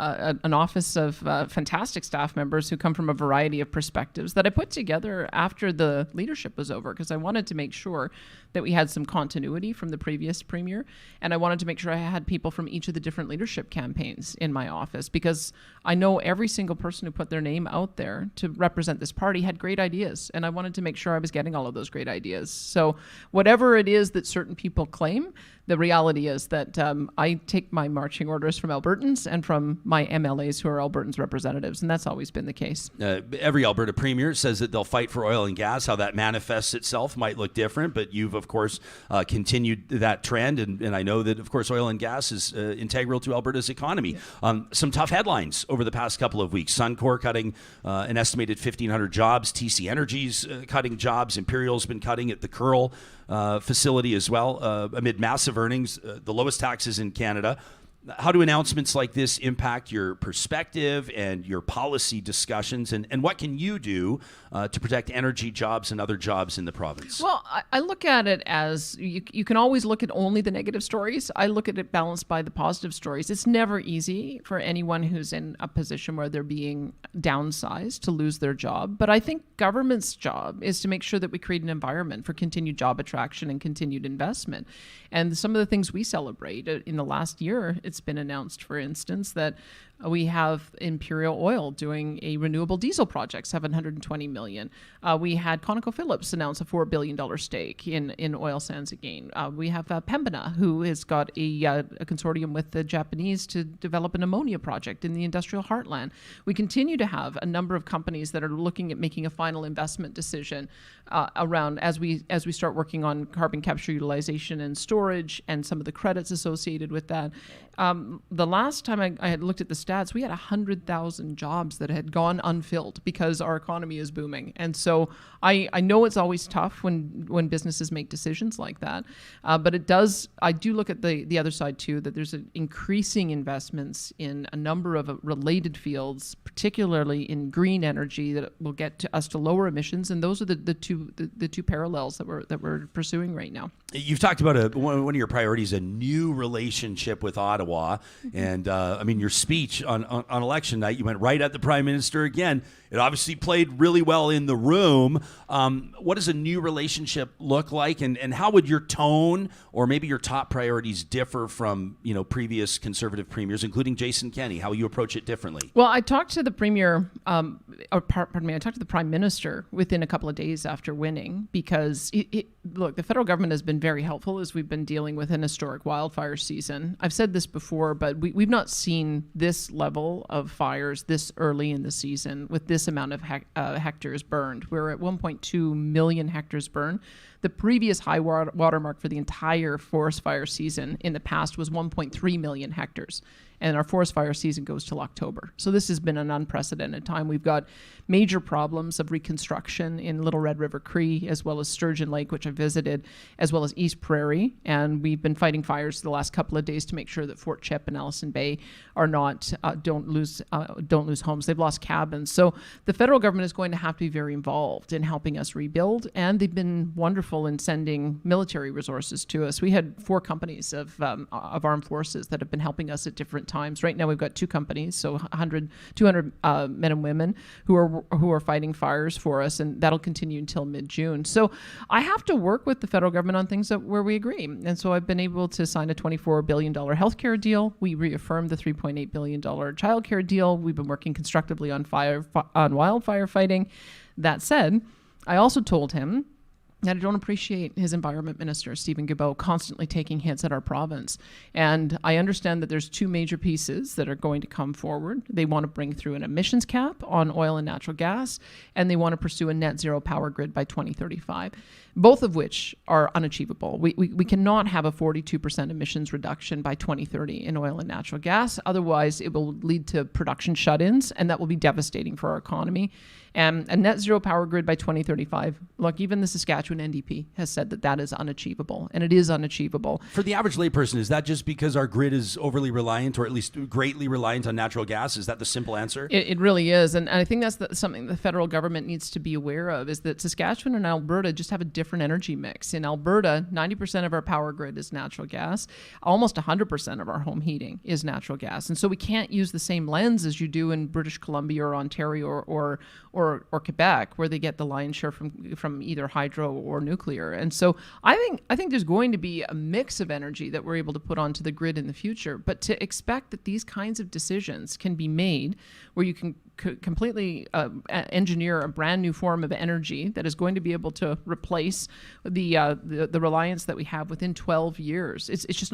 office of fantastic staff members who come from a variety of perspectives that I put together after the leadership was over, because I wanted to make sure that we had some continuity from the previous Premier, and I wanted to make sure I had people from each of the different leadership campaigns in my office, because I know every single person who put their name out there to represent this party had great ideas, and I wanted to make sure I was getting all of those great ideas. So whatever it is that certain people claim, the reality is that I take my marching orders from Albertans and from my MLAs who are Albertans representatives, and that's always been the case. Every Alberta Premier says that they'll fight for oil and gas. How that manifests itself might look different, but you've, of course, continued that trend, and I know that, of course, oil and gas is integral to Alberta's economy. Yeah. Some tough headlines over the past couple of weeks. Suncor cutting an estimated 1,500 jobs. TC Energy's cutting jobs. Imperial's been cutting at the Curl facility as well, amid massive earnings, the lowest taxes in Canada. How do announcements like this impact your perspective and your policy discussions? And what can you do to protect energy jobs and other jobs in the province? Well, I look at it as you can always look at only the negative stories. I look at it balanced by the positive stories. It's never easy for anyone who's in a position where they're being downsized to lose their job. But I think government's job is to make sure that we create an environment for continued job attraction and continued investment. And some of the things we celebrate in the last year, it's been announced, for instance, that we have Imperial Oil doing a renewable diesel project, $720 million. We had ConocoPhillips announce a $4 billion stake in oil sands again. We have Pembina, who has got a consortium with the Japanese to develop an ammonia project in the industrial heartland. We continue to have a number of companies that are looking at making a final investment decision around as we start working on carbon capture, utilization, and storage, and some of the credits associated with that. The last time I had looked at the stats, we had 100,000 jobs that had gone unfilled because our economy is booming. And so I know it's always tough when businesses make decisions like that. But I do look at the other side too, that there's increasing investments in a number of related fields, particularly in green energy, that will get us to lower emissions. And those are the two parallels that we're pursuing right now. You've talked about one of your priorities, a new relationship with Ottawa. And your speech on election night, you went right at the Prime Minister again. It obviously played really well in the room. What does a new relationship look like? And how would your tone or maybe your top priorities differ from, previous Conservative premiers, including Jason Kenney? How you approach it differently? Well, I talked to the Premier, I talked to the Prime Minister within a couple of days after winning, because look, the federal government has been very helpful as we've been dealing with an historic wildfire season. I've said this before, but we've not seen this level of fires this early in the season with this amount of hectares burned. We're at 1.2 million hectares burned. The previous high watermark for the entire forest fire season in the past was 1.3 million hectares. And our forest fire season goes till October. So this has been an unprecedented time. We've got major problems of reconstruction in Little Red River Cree, as well as Sturgeon Lake, which I visited, as well as East Prairie. And we've been fighting fires the last couple of days to make sure that Fort Chip and Ellison Bay are not don't lose homes. They've lost cabins. So the federal government is going to have to be very involved in helping us rebuild. And they've been wonderful in sending military resources to us. We had 4 companies of armed forces that have been helping us at different times. Right now we've got 2 companies, so 200 men and women who are fighting fires for us, and that'll continue until mid-June. So I have to work with the federal government on things where we agree. And so I've been able to sign a $24 billion healthcare deal. We reaffirmed the $3.8 billion childcare deal. We've been working constructively on wildfire fighting. That said, I also told him that I don't appreciate his environment minister, Stephen Guilbeault, constantly taking hits at our province. And I understand that there's 2 major pieces that are going to come forward. They want to bring through an emissions cap on oil and natural gas, and they want to pursue a net zero power grid by 2035, both of which are unachievable. We cannot have a 42% emissions reduction by 2030 in oil and natural gas. Otherwise, it will lead to production shut-ins, and that will be devastating for our economy. And a net zero power grid by 2035. Look, even the Saskatchewan NDP has said that that is unachievable, and it is unachievable. For the average layperson, is that just because our grid is overly reliant, or at least greatly reliant on natural gas? Is that the simple answer? It really is. And I think that's something the federal government needs to be aware of, is that Saskatchewan and Alberta just have a different energy mix. In Alberta, 90% of our power grid is natural gas. Almost 100% of our home heating is natural gas. And so we can't use the same lens as you do in British Columbia or Ontario or Quebec, where they get the lion's share from either hydro or nuclear. And so I think there's going to be a mix of energy that we're able to put onto the grid in the future. But to expect that these kinds of decisions can be made where you can completely engineer a brand new form of energy that is going to be able to replace the reliance that we have within 12 years. It's just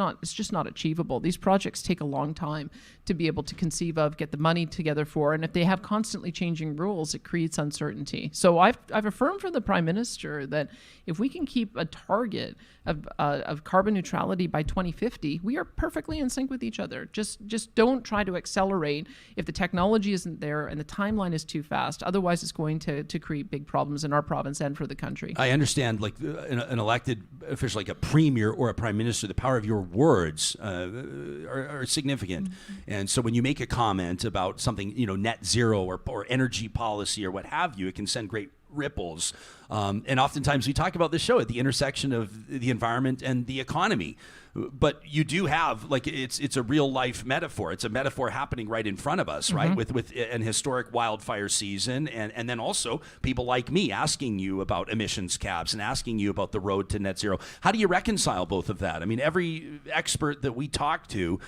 not achievable. These projects take a long time to be able to conceive of, get the money together for, and if they have constantly changing rules, it creates uncertainty. So I've affirmed for the Prime Minister that if we can keep a target of carbon neutrality by 2050, we are perfectly in sync with each other. Just don't try to accelerate if the technology isn't there and the timeline is too fast. Otherwise, it's going to create big problems in our province and for the country. I understand, like an elected official, like a premier or a prime minister, the power of your words are significant. Mm-hmm. And so when you make a comment about something, net zero or energy policy or what have you, it can send great ripples. And oftentimes we talk about this show at the intersection of the environment and the economy. But you do have, like, it's a real life metaphor. It's a metaphor happening right in front of us, right? Mm-hmm. With an historic wildfire season, and then also people like me asking you about emissions caps and asking you about the road to net zero. How do you reconcile both of that? I mean, every expert that we talk to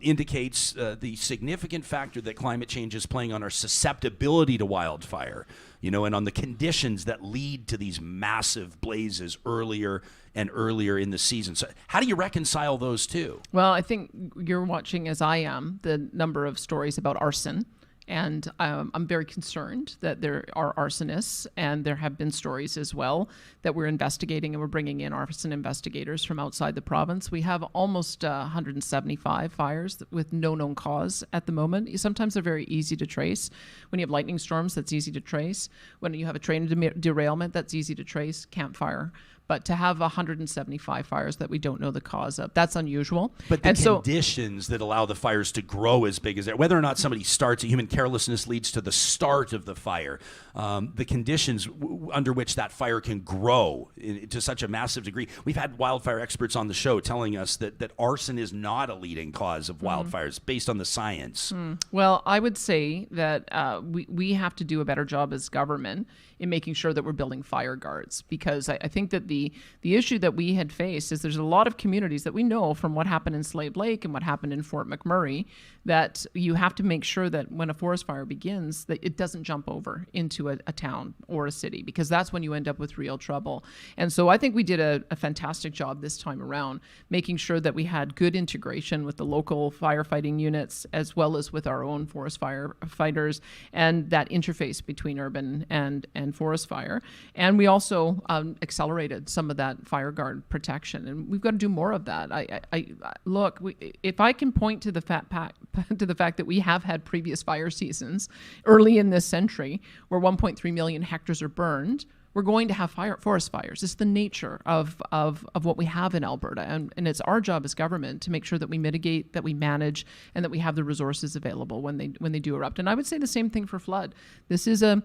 indicates the significant factor that climate change is playing on our susceptibility to wildfire, and on the conditions that lead to these massive blazes earlier and earlier in the season. So how do you reconcile those two? Well, I think you're watching, as I am, the number of stories about arson. And I'm very concerned that there are arsonists, and there have been stories as well that we're investigating, and we're bringing in arson investigators from outside the province. We have almost 175 fires with no known cause at the moment. Sometimes they're very easy to trace. When you have lightning storms, that's easy to trace. When you have a train derailment, that's easy to trace, campfire. But to have 175 fires that we don't know the cause of, that's unusual. But the conditions that allow the fires to grow as big as that, whether or not somebody starts, human carelessness leads to the start of the fire, the conditions under which that fire can grow to such a massive degree. We've had wildfire experts on the show telling us that arson is not a leading cause of wildfires based on the science. Well, I would say that we have to do a better job as government in making sure that we're building fire guards, because I think that the issue that we had faced is there's a lot of communities that we know from what happened in Slave Lake and what happened in Fort McMurray, that you have to make sure that when a forest fire begins, that it doesn't jump over into a town or a city, because that's when you end up with real trouble. And so I think we did a fantastic job this time around, making sure that we had good integration with the local firefighting units as well as with our own forest firefighters, and that interface between urban and forest fire. And we also accelerated some of that fire guard protection, and we've got to do more of that. If I can point to the fact that we have had previous fire seasons early in this century where 1.3 million hectares are burned, we're going to have forest fires. It's the nature of what we have in Alberta, and it's our job as government to make sure that we mitigate, that we manage, and that we have the resources available when they do erupt. And I would say the same thing for flood. This is a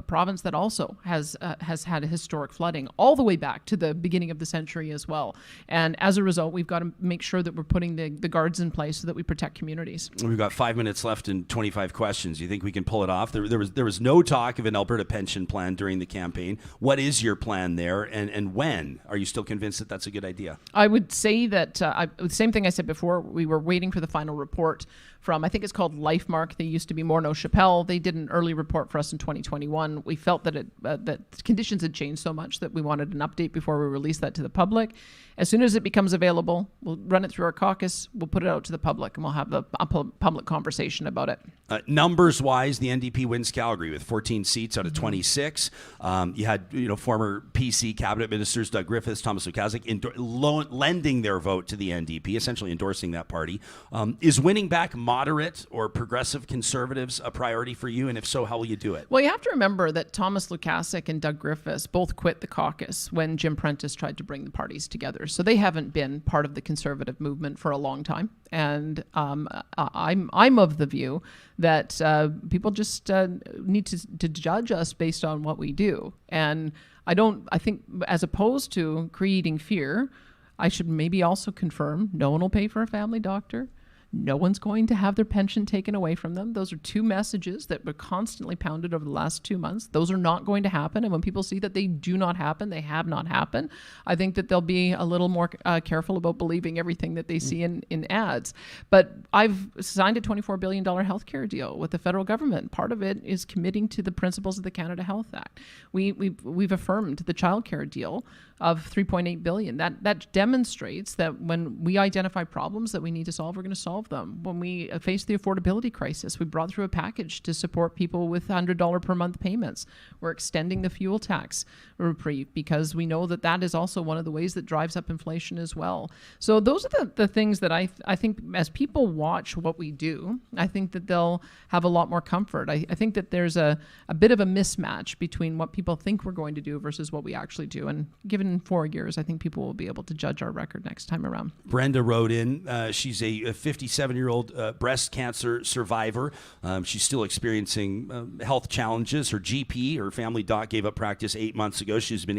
province that also has had a historic flooding all the way back to the beginning of the century as well. And as a result, we've got to make sure that we're putting the guards in place so that we protect communities. We've got 5 minutes left and 25 questions. You think we can pull it off? There was no talk of an Alberta pension plan during the campaign. What is your plan there, and when? Are you still convinced that that's a good idea? I would say that the same thing I said before. We were waiting for the final report from, I think it's called LifeMark. They used to be Morneau Chappelle. They did an early report for us in 2021. We felt that that conditions had changed so much that we wanted an update before we released that to the public. As soon as it becomes available, we'll run it through our caucus, we'll put it out to the public, and we'll have a public conversation about it. Numbers-wise, the NDP wins Calgary with 14 seats out of 26. You had former PC cabinet ministers Doug Griffiths, Thomas Lukaszuk lending their vote to the NDP, essentially endorsing that party. Is winning back moderate or progressive Conservatives a priority for you? And if so, how will you do it? Well, you have to remember that Thomas Lukaszuk and Doug Griffiths both quit the caucus when Jim Prentice tried to bring the parties together. So they haven't been part of the Conservative movement for a long time. And I'm of the view that people just need to judge us based on what we do. And I think as opposed to creating fear, I should maybe also confirm no one will pay for a family doctor. No one's going to have their pension taken away from them. Those are two messages that were constantly pounded over the last 2 months. Those are not going to happen. And when people see that they do not happen, they have not happened, I think that they'll be a little more careful about believing everything that they see in ads. But I've signed a $24 billion healthcare deal with the federal government. Part of it is committing to the principles of the Canada Health Act. We've affirmed the childcare deal of $3.8 billion. That demonstrates that when we identify problems that we need to solve, we're going to solve them. When we face the affordability crisis, we brought through a package to support people with $100 per month payments. We're extending the fuel tax reprieve because we know that is also one of the ways that drives up inflation as well. So those are the things that I think as people watch what we do, I think that they'll have a lot more comfort. I think that there's a bit of a mismatch between what people think we're going to do versus what we actually do. And given 4 years, I think people will be able to judge our record next time around. Brenda wrote in. She's a 57-year-old breast cancer survivor. She's still experiencing health challenges. Her GP, her family doc, gave up practice 8 months ago. She's been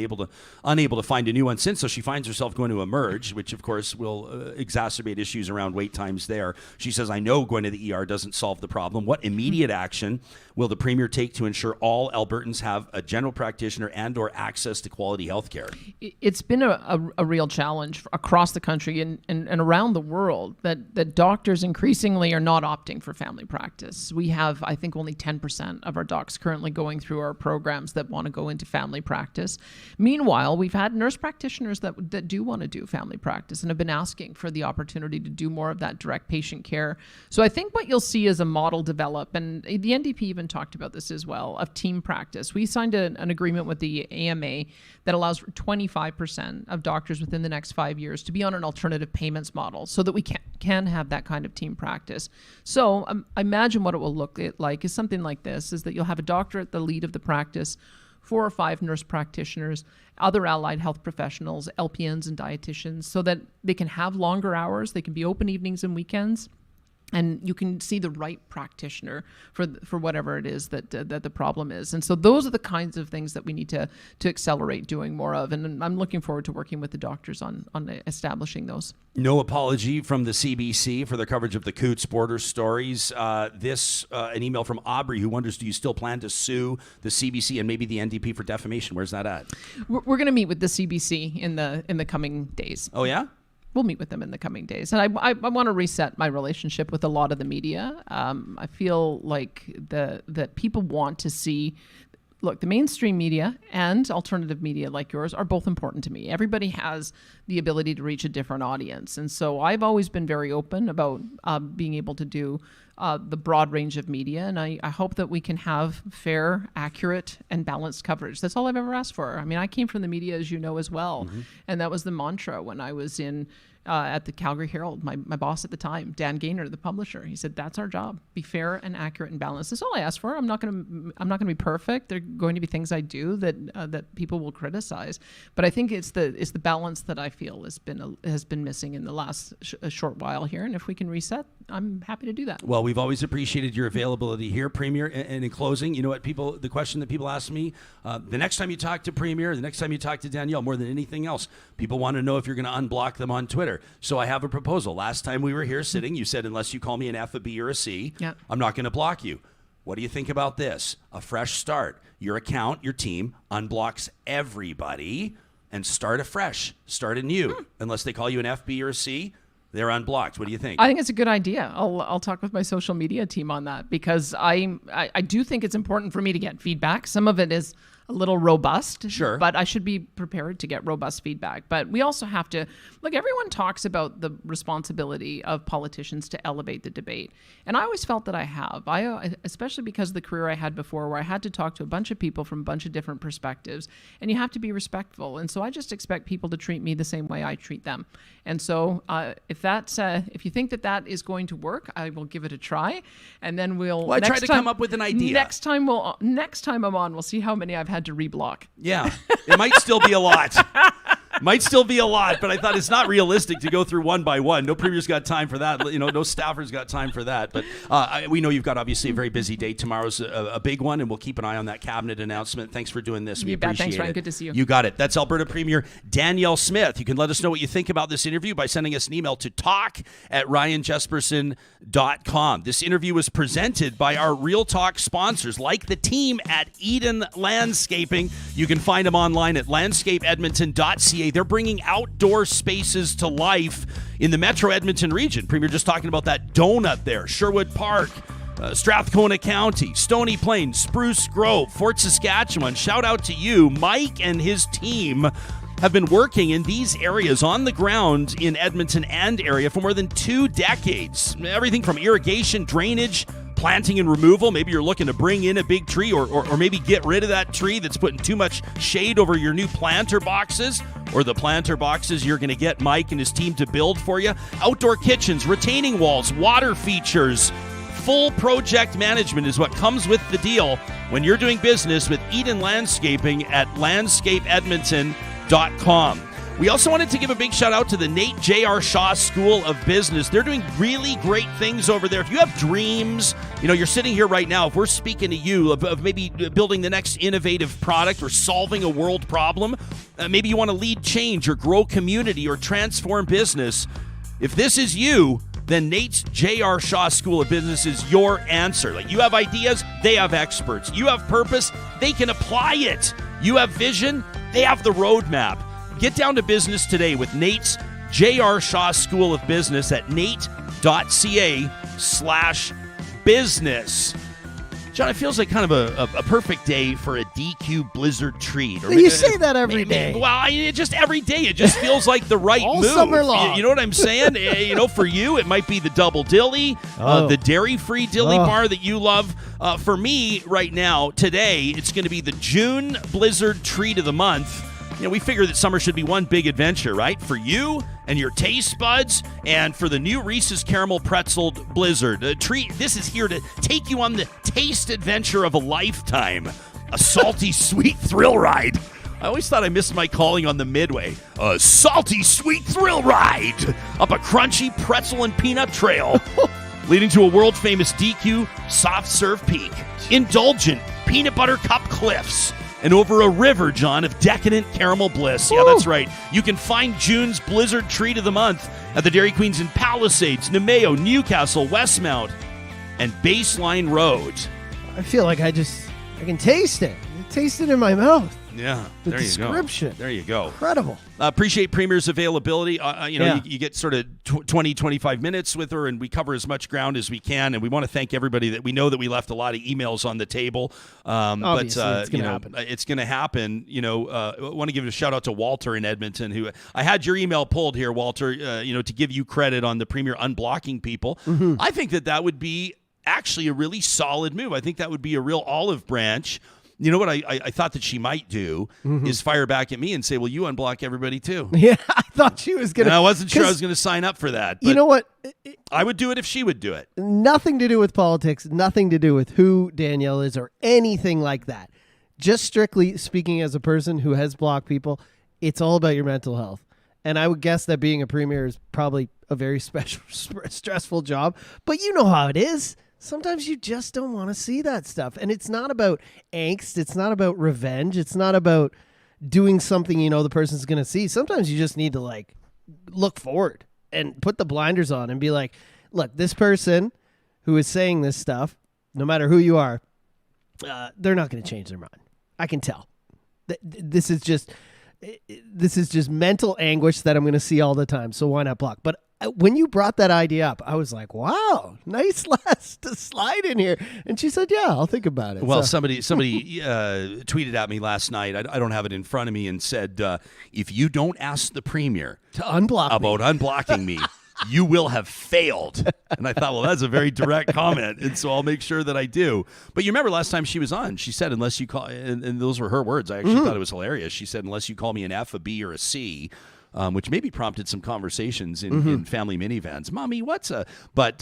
unable to find a new one since, so she finds herself going to Emerge, which of course will exacerbate issues around wait times there. She says, I know going to the ER doesn't solve the problem. What immediate action will the Premier take to ensure all Albertans have a general practitioner and or access to quality health care? It's been a real challenge across the country and around the world that doctors increasingly are not opting for family practice. We have, I think, only 10% of our docs currently going through our programs that want to go into family practice. Meanwhile, we've had nurse practitioners that do want to do family practice and have been asking for the opportunity to do more of that direct patient care. So I think what you'll see is a model develop, and the NDP even talked about this as well, of team practice. We signed an agreement with the AMA that allows for 25% of doctors within the next 5 years to be on an alternative payments model so that we can have that kind of team practice. So I imagine what it will look like is something like this, is that you'll have a doctor at the lead of the practice, 4 or 5 nurse practitioners, other allied health professionals, LPNs and dietitians, so that they can have longer hours, they can be open evenings and weekends, and you can see the right practitioner for whatever it is that the problem is. And so those are the kinds of things that we need to accelerate doing more of. And I'm looking forward to working with the doctors on establishing those. No apology from the CBC for their coverage of the Coots border stories. An email from Aubrey who wonders, do you still plan to sue the CBC and maybe the NDP for defamation? Where's that at? We're going to meet with the CBC in the coming days. Oh, yeah? We'll meet with them in the coming days. And I want to reset my relationship with a lot of the media. I feel like that people want to see, look, the mainstream media and alternative media like yours are both important to me. Everybody has the ability to reach a different audience. And so I've always been very open about being able to do the broad range of media. And I hope that we can have fair, accurate, and balanced coverage. That's all I've ever asked for. I mean, I came from the media, as you know, as well. Mm-hmm. And that was the mantra when I was at the Calgary Herald. My boss at the time, Dan Gaynor, the publisher, he said, that's our job. Be fair and accurate and balanced. That's all I asked for. I'm not going to be perfect. There are going to be things I do that people will criticize. But I think it's the balance that I feel has been missing in the last short while here. And if we can reset, I'm happy to do that. Well, we've always appreciated your availability here, Premier. And in closing, you know what the question that people ask me, the next time you talk to Premier, the next time you talk to Danielle, more than anything else, people want to know if you're going to unblock them on Twitter. So I have a proposal. Last time we were here sitting, you said, unless you call me an F, a B, or a C, I'm not going to block you. What do you think about this? A fresh start. Your account, your team, unblocks everybody and start afresh. Start anew. Unless they call you an F, B, or a C, they're unblocked. What do you think? I think it's a good idea. I'll talk with my social media team on that because I do think it's important for me to get feedback. Some of it is a little robust. Sure. But I should be prepared to get robust feedback. But we also have to, look, everyone talks about the responsibility of politicians to elevate the debate. And I always felt that I have. Especially because of the career I had before, where I had to talk to a bunch of people from a bunch of different perspectives. And you have to be respectful. And so I just expect people to treat me the same way I treat them. And so if you think that is going to work, I will give it a try. And then I tried to come up with an idea. Next time I'm on, we'll see how many I've had to reblock. Yeah, it might still be a lot. Might still be a lot, but I thought it's not realistic to go through one by one. No premier's got time for that. No staffer's got time for that. But we know you've got obviously a very busy day. Tomorrow's a big one, and we'll keep an eye on that cabinet announcement. Thanks for doing this. We appreciate Thanks, Ryan. it. Good to see you. You got it. That's Alberta Premier Danielle Smith. You can let us know what you think about this interview by sending us an email to talk@ryanjesperson.com. This interview was presented by our Real Talk sponsors, like the team at Eden Landscaping. You can find them online at landscapeedmonton.ca. They're bringing outdoor spaces to life in the Metro Edmonton region. Premier just talking about that donut there. Sherwood Park, Strathcona County, Stony Plain, Spruce Grove, Fort Saskatchewan. Shout out to you. Mike and his team have been working in these areas on the ground in Edmonton and area for more than 2 decades. Everything from irrigation, drainage, planting and removal. Maybe you're looking to bring in a big tree or maybe get rid of that tree that's putting too much shade over your new planter boxes, or the planter boxes you're going to get Mike and his team to build for you. Outdoor kitchens, retaining walls, water features. Full project management is what comes with the deal when you're doing business with Eden Landscaping at landscapeedmonton.com. We also wanted to give a big shout out to the Nate J.R. Shaw School of Business. They're doing really great things over there. If you have dreams, you're sitting here right now, if we're speaking to you of maybe building the next innovative product or solving a world problem, maybe you want to lead change or grow community or transform business. If this is you, then Nate's J.R. Shaw School of Business is your answer. Like, you have ideas, they have experts. You have purpose, they can apply it. You have vision, they have the roadmap. Get down to business today with Nate's J.R. Shaw School of Business at nate.ca/business. John, it feels like kind of a perfect day for a DQ Blizzard treat. Or you say that every day. Well, just every day. It just feels like the right all move. Summer long. You know what I'm saying? For you, it might be the double dilly, the dairy-free dilly bar that you love. For me, right now, today, it's going to be the June Blizzard treat of the month. We figure that summer should be one big adventure, right? For you and your taste buds, and for the new Reese's Caramel Pretzeled Blizzard. This is here to take you on the taste adventure of a lifetime. A salty, sweet thrill ride. I always thought I missed my calling on the Midway. A salty, sweet thrill ride up a crunchy pretzel and peanut trail, leading to a world-famous DQ soft serve peak. Indulgent peanut butter cup cliffs. And over a river, John, of decadent caramel bliss. Yeah, that's right. You can find June's Blizzard treat of the month at the Dairy Queens in Palisades, Nemeo, Newcastle, Westmount, and Baseline Road. I feel like I can taste it. Taste it in my mouth. Yeah, the there description. You go. There you go. Incredible. Appreciate Premier's availability. You get sort of 20, 25 minutes with her, and we cover as much ground as we can. And we want to thank everybody that we know that we left a lot of emails on the table. Obviously, it's going to happen. It's going to happen. I want to give a shout out to Walter in Edmonton, who I had your email pulled here, Walter. To give you credit on the Premier unblocking people. Mm-hmm. I think that would be actually a really solid move. I think that would be a real olive branch. You know what I thought that she might do is fire back at me and say, well, you unblock everybody too. Yeah, I thought she was going to. And I wasn't sure I was going to sign up for that. But you know what? I would do it if she would do it. Nothing to do with politics, nothing to do with who Danielle is or anything like that. Just strictly speaking as a person who has blocked people, it's all about your mental health. And I would guess that being a premier is probably a very special, stressful job. But you know how it is. Sometimes you just don't want to see that stuff. And it's not about angst. It's not about revenge. It's not about doing something the person's going to see. Sometimes you just need to look forward and put the blinders on and be like, look, this person who is saying this stuff, no matter who you are, they're not going to change their mind. I can tell. This is just mental anguish that I'm going to see all the time. So why not block? But when you brought that idea up, I was like, wow, nice last to slide in here. And she said, yeah, I'll think about it. Well, somebody tweeted at me last night. I don't have it in front of me, and said, if you don't ask the Premier to unblock about unblocking me, you will have failed. And I thought, well, that's a very direct comment, and so I'll make sure that I do. But you remember last time she was on, she said, unless you call, and those were her words. I actually thought it was hilarious. She said, unless you call me an F, a B, or a C, which maybe prompted some conversations in family minivans. Mommy, what's a... But,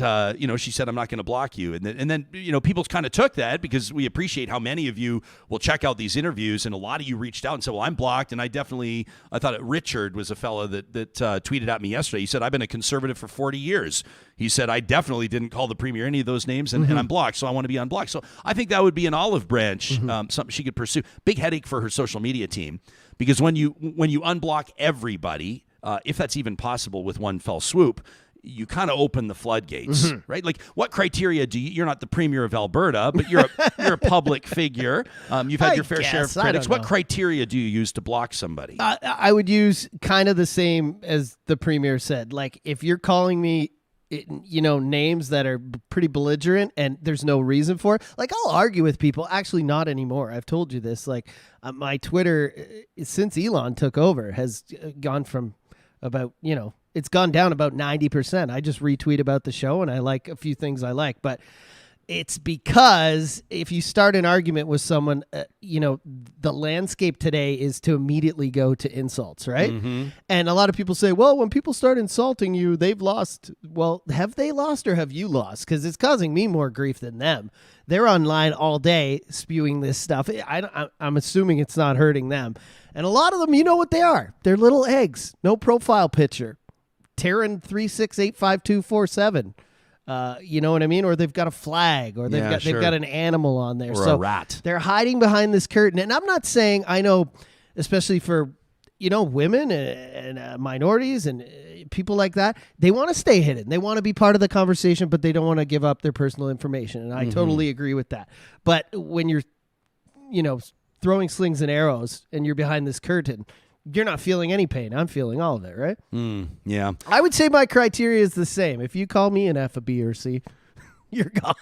she said, I'm not going to block you. And then people kind of took that because we appreciate how many of you will check out these interviews. And a lot of you reached out and said, well, I'm blocked. And I thought Richard was a fellow that tweeted at me yesterday. He said, I've been a conservative for 40 years. He said, I definitely didn't call the Premier any of those names, and I'm blocked, so I want to be unblocked. So I think that would be an olive branch, something she could pursue. Big headache for her social media team, because when you unblock everybody, if that's even possible with one fell swoop, you kind of open the floodgates, right? Like, what criteria do you're not the Premier of Alberta, but you're a public figure. You've had your fair share of critics. What criteria do you use to block somebody? I would use kind of the same as the Premier said. Like, if you're calling me names that are pretty belligerent and there's no reason for it. Like, I'll argue with people. Actually, not anymore. I've told you this. Like, my Twitter, since Elon took over, has gone from about, it's gone down about 90%. I just retweet about the show and I like a few things I like. But it's because if you start an argument with someone, the landscape today is to immediately go to insults, right? And a lot of people say, well, when people start insulting you, they've lost. Well, have they lost or have you lost? Because it's causing me more grief than them. They're online all day spewing this stuff. I'm assuming it's not hurting them. And a lot of them, you know what they are. They're little eggs. No profile picture. Terran 3685247. You know what I mean? Or they've got a flag, or they've got an animal on there. Or a rat. They're hiding behind this curtain. And I'm not saying, I know, especially for, women and minorities and people like that, they want to stay hidden. They want to be part of the conversation, but they don't want to give up their personal information. And I totally agree with that. But when you're, throwing slings and arrows and you're behind this curtain, you're not feeling any pain. I'm feeling all of it, right? Yeah. I would say my criteria is the same. If you call me an F, a B, or C, you're gone.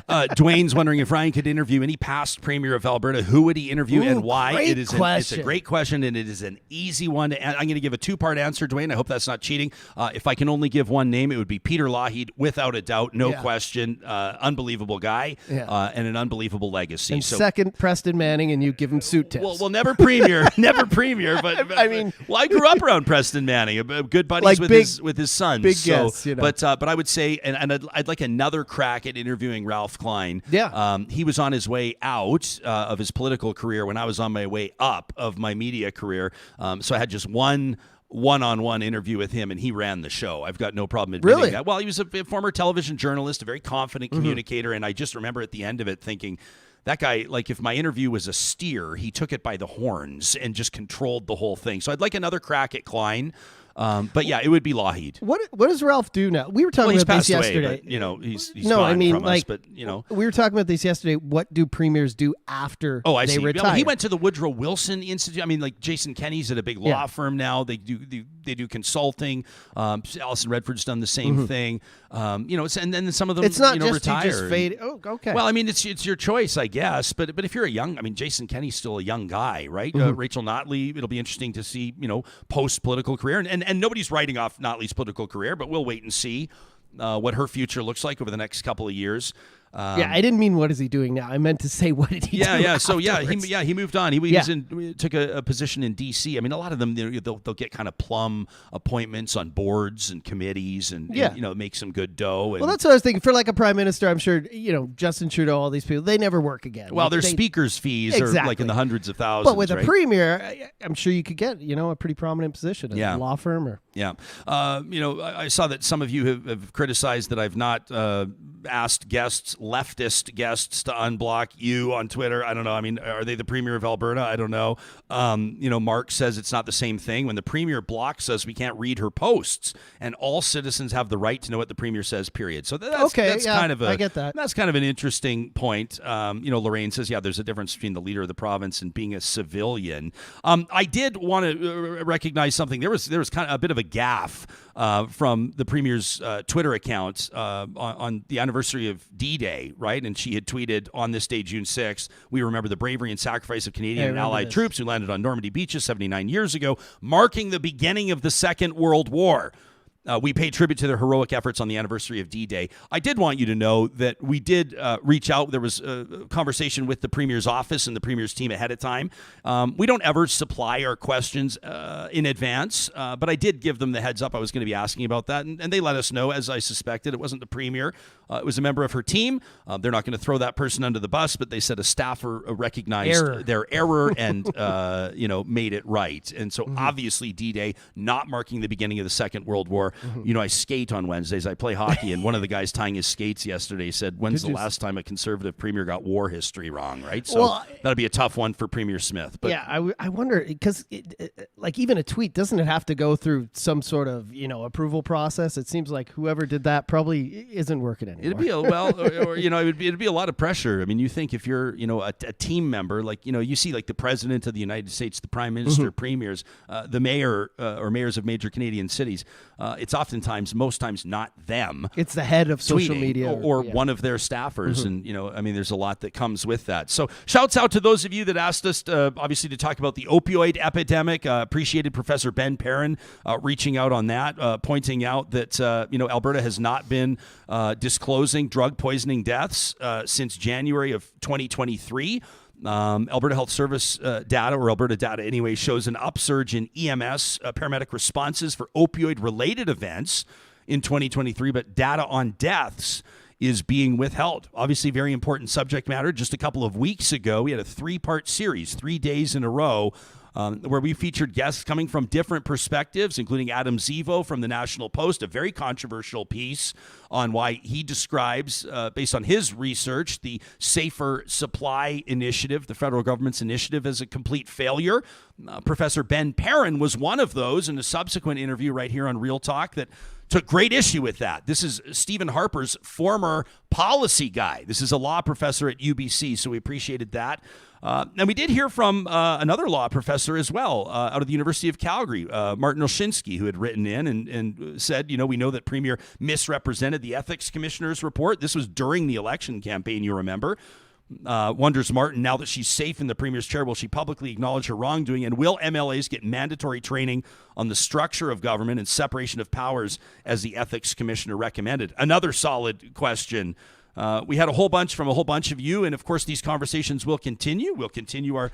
Dwayne's wondering if Ryan could interview any past Premier of Alberta. Who would he interview and why? It's a great question, and it is an easy one. I'm going to give a two-part answer, Dwayne. I hope that's not cheating. If I can only give one name, it would be Peter Lougheed, without a doubt, no question. Unbelievable guy and an unbelievable legacy. And second, Preston Manning, and you give him suit tips. Well, never Premier, but I mean, I grew up around Preston Manning, good buddies with his son. Big guess, But I would say, and I'd like another crack at interviewing Ralph Klein. Yeah. He was on his way out of his political career when I was on my way up of my media career. So I had just one-on-one interview with him, and he ran the show. I've got no problem admitting that. Well, he was a former television journalist, a very confident communicator, and I just remember at the end of it thinking, that guy, like, if my interview was a steer, he took it by the horns and just controlled the whole thing. So I'd like another crack at Klein. But yeah, it would be Lougheed. What does Ralph do now? We were talking about this yesterday. But, he's gone from us, but we were talking about this yesterday. What do premiers do after they retire? Well, he went to the Woodrow Wilson Institute. I mean, like, Jason Kenney's at a big law firm now. They do consulting. Alison Redford's done the same thing. And then some of them it's not just retire. You just fade. Oh, okay. Well, I mean, it's your choice, I guess. But if you're Jason Kenney's still a young guy, right? Rachel Notley, it'll be interesting to see post political career and nobody's writing off Notley's political career, but we'll wait and see what her future looks like over the next couple of years. I didn't mean what is he doing now. I meant to say what did he do afterwards. So he moved on. He took a position in D.C. I mean, a lot of them they'll get kind of plum appointments on boards and committees and make some good dough. And, well, that's what I was thinking. For like a prime minister, I'm sure Justin Trudeau, all these people, they never work again. Well, their speakers' fees are like in the hundreds of thousands. But with a premier, I'm sure you could get a pretty prominent position in a law firm or I saw that some of you have criticized that I've not asked leftist guests to unblock you on Twitter. I don't know. I mean, are they the Premier of Alberta? I don't know. Mark says it's not the same thing. When the Premier blocks us, we can't read her posts, and all citizens have the right to know what the Premier says, period. So that's kind of I get that. That's kind of an interesting point. Lorraine says, there's a difference between the leader of the province and being a civilian. I did want to recognize something. There was kind of a bit of a gaffe from the Premier's Twitter account on the anniversary of D-Day, right? And she had tweeted, on this day, June 6th, we remember the bravery and sacrifice of Canadian and Allied troops who landed on Normandy beaches 79 years ago, marking the beginning of the Second World War. We pay tribute to their heroic efforts on the anniversary of D-Day. I did want you to know that we did reach out. There was a conversation with the Premier's office and the Premier's team ahead of time. We don't ever supply our questions in advance, but I did give them the heads up I was going to be asking about that, and they let us know, as I suspected. It wasn't the Premier. It was a member of her team. They're not going to throw that person under the bus, but they said a staffer recognized their error and made it right. And so obviously D-Day not marking the beginning of the Second World War. I skate on Wednesdays. I play hockey, and one of the guys tying his skates yesterday said, when's the last time a Conservative Premier got war history wrong, right? So that'll be a tough one for Premier Smith. But yeah, I wonder, because like even a tweet, doesn't it have to go through some sort of, approval process? It seems like whoever did that probably isn't working anymore. It'd be it'd be a lot of pressure. I mean, you think if you're, a team member, like, you see like the President of the United States, the Prime Minister, premiers, the mayor or mayors of major Canadian cities, it's oftentimes, most times, not them. It's the head of social media. Or one of their staffers. And, there's a lot that comes with that. So shouts out to those of you that asked us, obviously, to talk about the opioid epidemic. Appreciated Professor Ben Perrin reaching out on that, pointing out that, Alberta has not been disclosing drug poisoning deaths since January of 2023. Alberta Health Service data, or Alberta data anyway, shows an upsurge in EMS paramedic responses for opioid-related events in 2023, but data on deaths is being withheld. Obviously, very important subject matter. Just a couple of weeks ago, we had a 3-part series, 3 days in a row, where we featured guests coming from different perspectives, including Adam Zivo from the National Post, a very controversial piece on why he describes, based on his research, the Safer Supply Initiative, the federal government's initiative, as a complete failure. Professor Ben Perrin was one of those in a subsequent interview right here on Real Talk that took great issue with that. This is Stephen Harper's former policy guy. This is a law professor at UBC, so we appreciated that. And we did hear from another law professor as well, out of the University of Calgary, Martin Olshinsky, who had written in and said, we know that Premier misrepresented the Ethics Commissioner's report. This was during the election campaign, you remember. Wonders Martin, now that she's safe in the Premier's chair, will she publicly acknowledge her wrongdoing? And will MLAs get mandatory training on the structure of government and separation of powers as the Ethics Commissioner recommended? Another solid question. We had a whole bunch from a whole bunch of you, and of course these conversations will continue. We'll continue our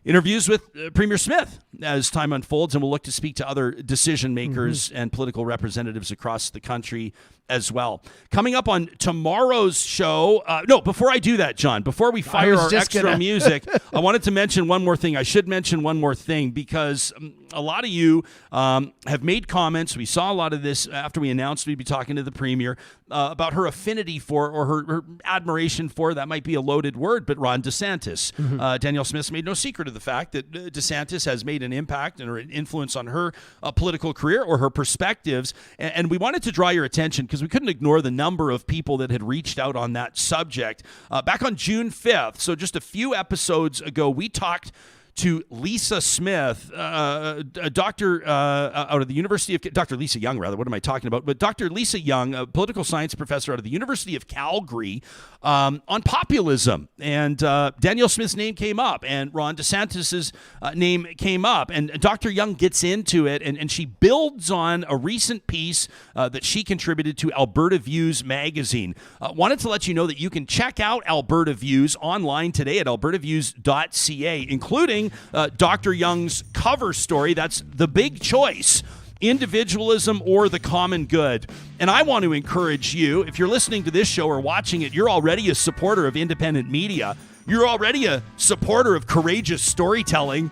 interviews with Premier Smith as time unfolds, and we'll look to speak to other decision makers and political representatives across the country as well. Coming up on tomorrow's show, before I do that, John, before we fire our extra music, I wanted to mention one more thing. I should mention one more thing because a lot of you have made comments. We saw a lot of this after we announced we'd be talking to the Premier about her affinity for, or her admiration for, that might be a loaded word, but Ron DeSantis. Danielle Smith made no secret of the fact that DeSantis has made an impact and an influence on her political career or her perspectives. And we wanted to draw your attention because we couldn't ignore the number of people that had reached out on that subject. Back on June 5th, so just a few episodes ago, we talked to Lisa Smith, a doctor out of the University of, Dr. Lisa Young, rather, what am I talking about? But Dr. Lisa Young, a political science professor out of the University of Calgary, on populism. And Danielle Smith's name came up, and Ron DeSantis' name came up. And Dr. Young gets into it, and she builds on a recent piece that she contributed to Alberta Views magazine. Wanted to let you know that you can check out Alberta Views online today at albertaviews.ca, including Dr. Young's cover story. That's The Big Choice: Individualism or the Common Good. And I want to encourage you, if you're listening to this show or watching it, you're already a supporter of independent media. You're already a supporter of courageous storytelling.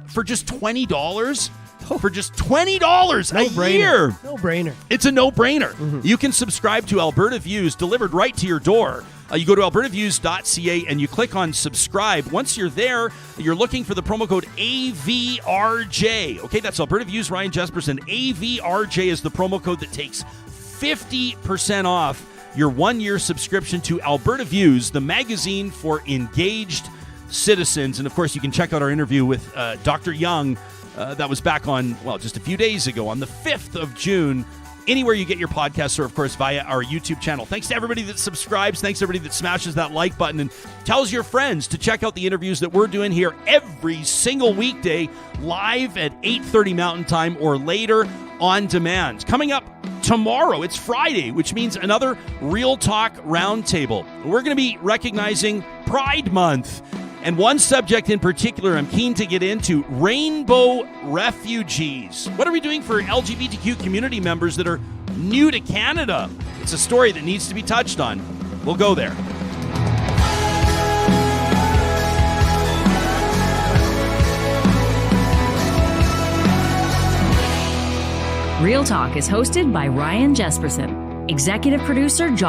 For just $20, for just $20 a year. No-brainer. It's a no-brainer. You can subscribe to Alberta Views delivered right to your door. You go to albertaviews.ca and you click on subscribe. Once you're there, you're looking for the promo code AVRJ. Okay, that's Alberta Views, Ryan Jesperson. AVRJ is the promo code that takes 50% off your 1-year subscription to Alberta Views, the magazine for engaged citizens. And of course, you can check out our interview with Dr. Young That was back on, well, just a few days ago, on the 5th of June. Anywhere you get your podcasts, or of course via our YouTube channel. Thanks to everybody that subscribes. Thanks to everybody that smashes that like button and tells your friends to check out the interviews that we're doing here every single weekday, live at 8:30 Mountain Time or later on demand. Coming up tomorrow, it's Friday, which means another Real Talk Roundtable. We're going to be recognizing Pride Month. And one subject in particular I'm keen to get into, rainbow refugees. What are we doing for LGBTQ community members that are new to Canada? It's a story that needs to be touched on. We'll go there. Real Talk is hosted by Ryan Jesperson. Executive producer John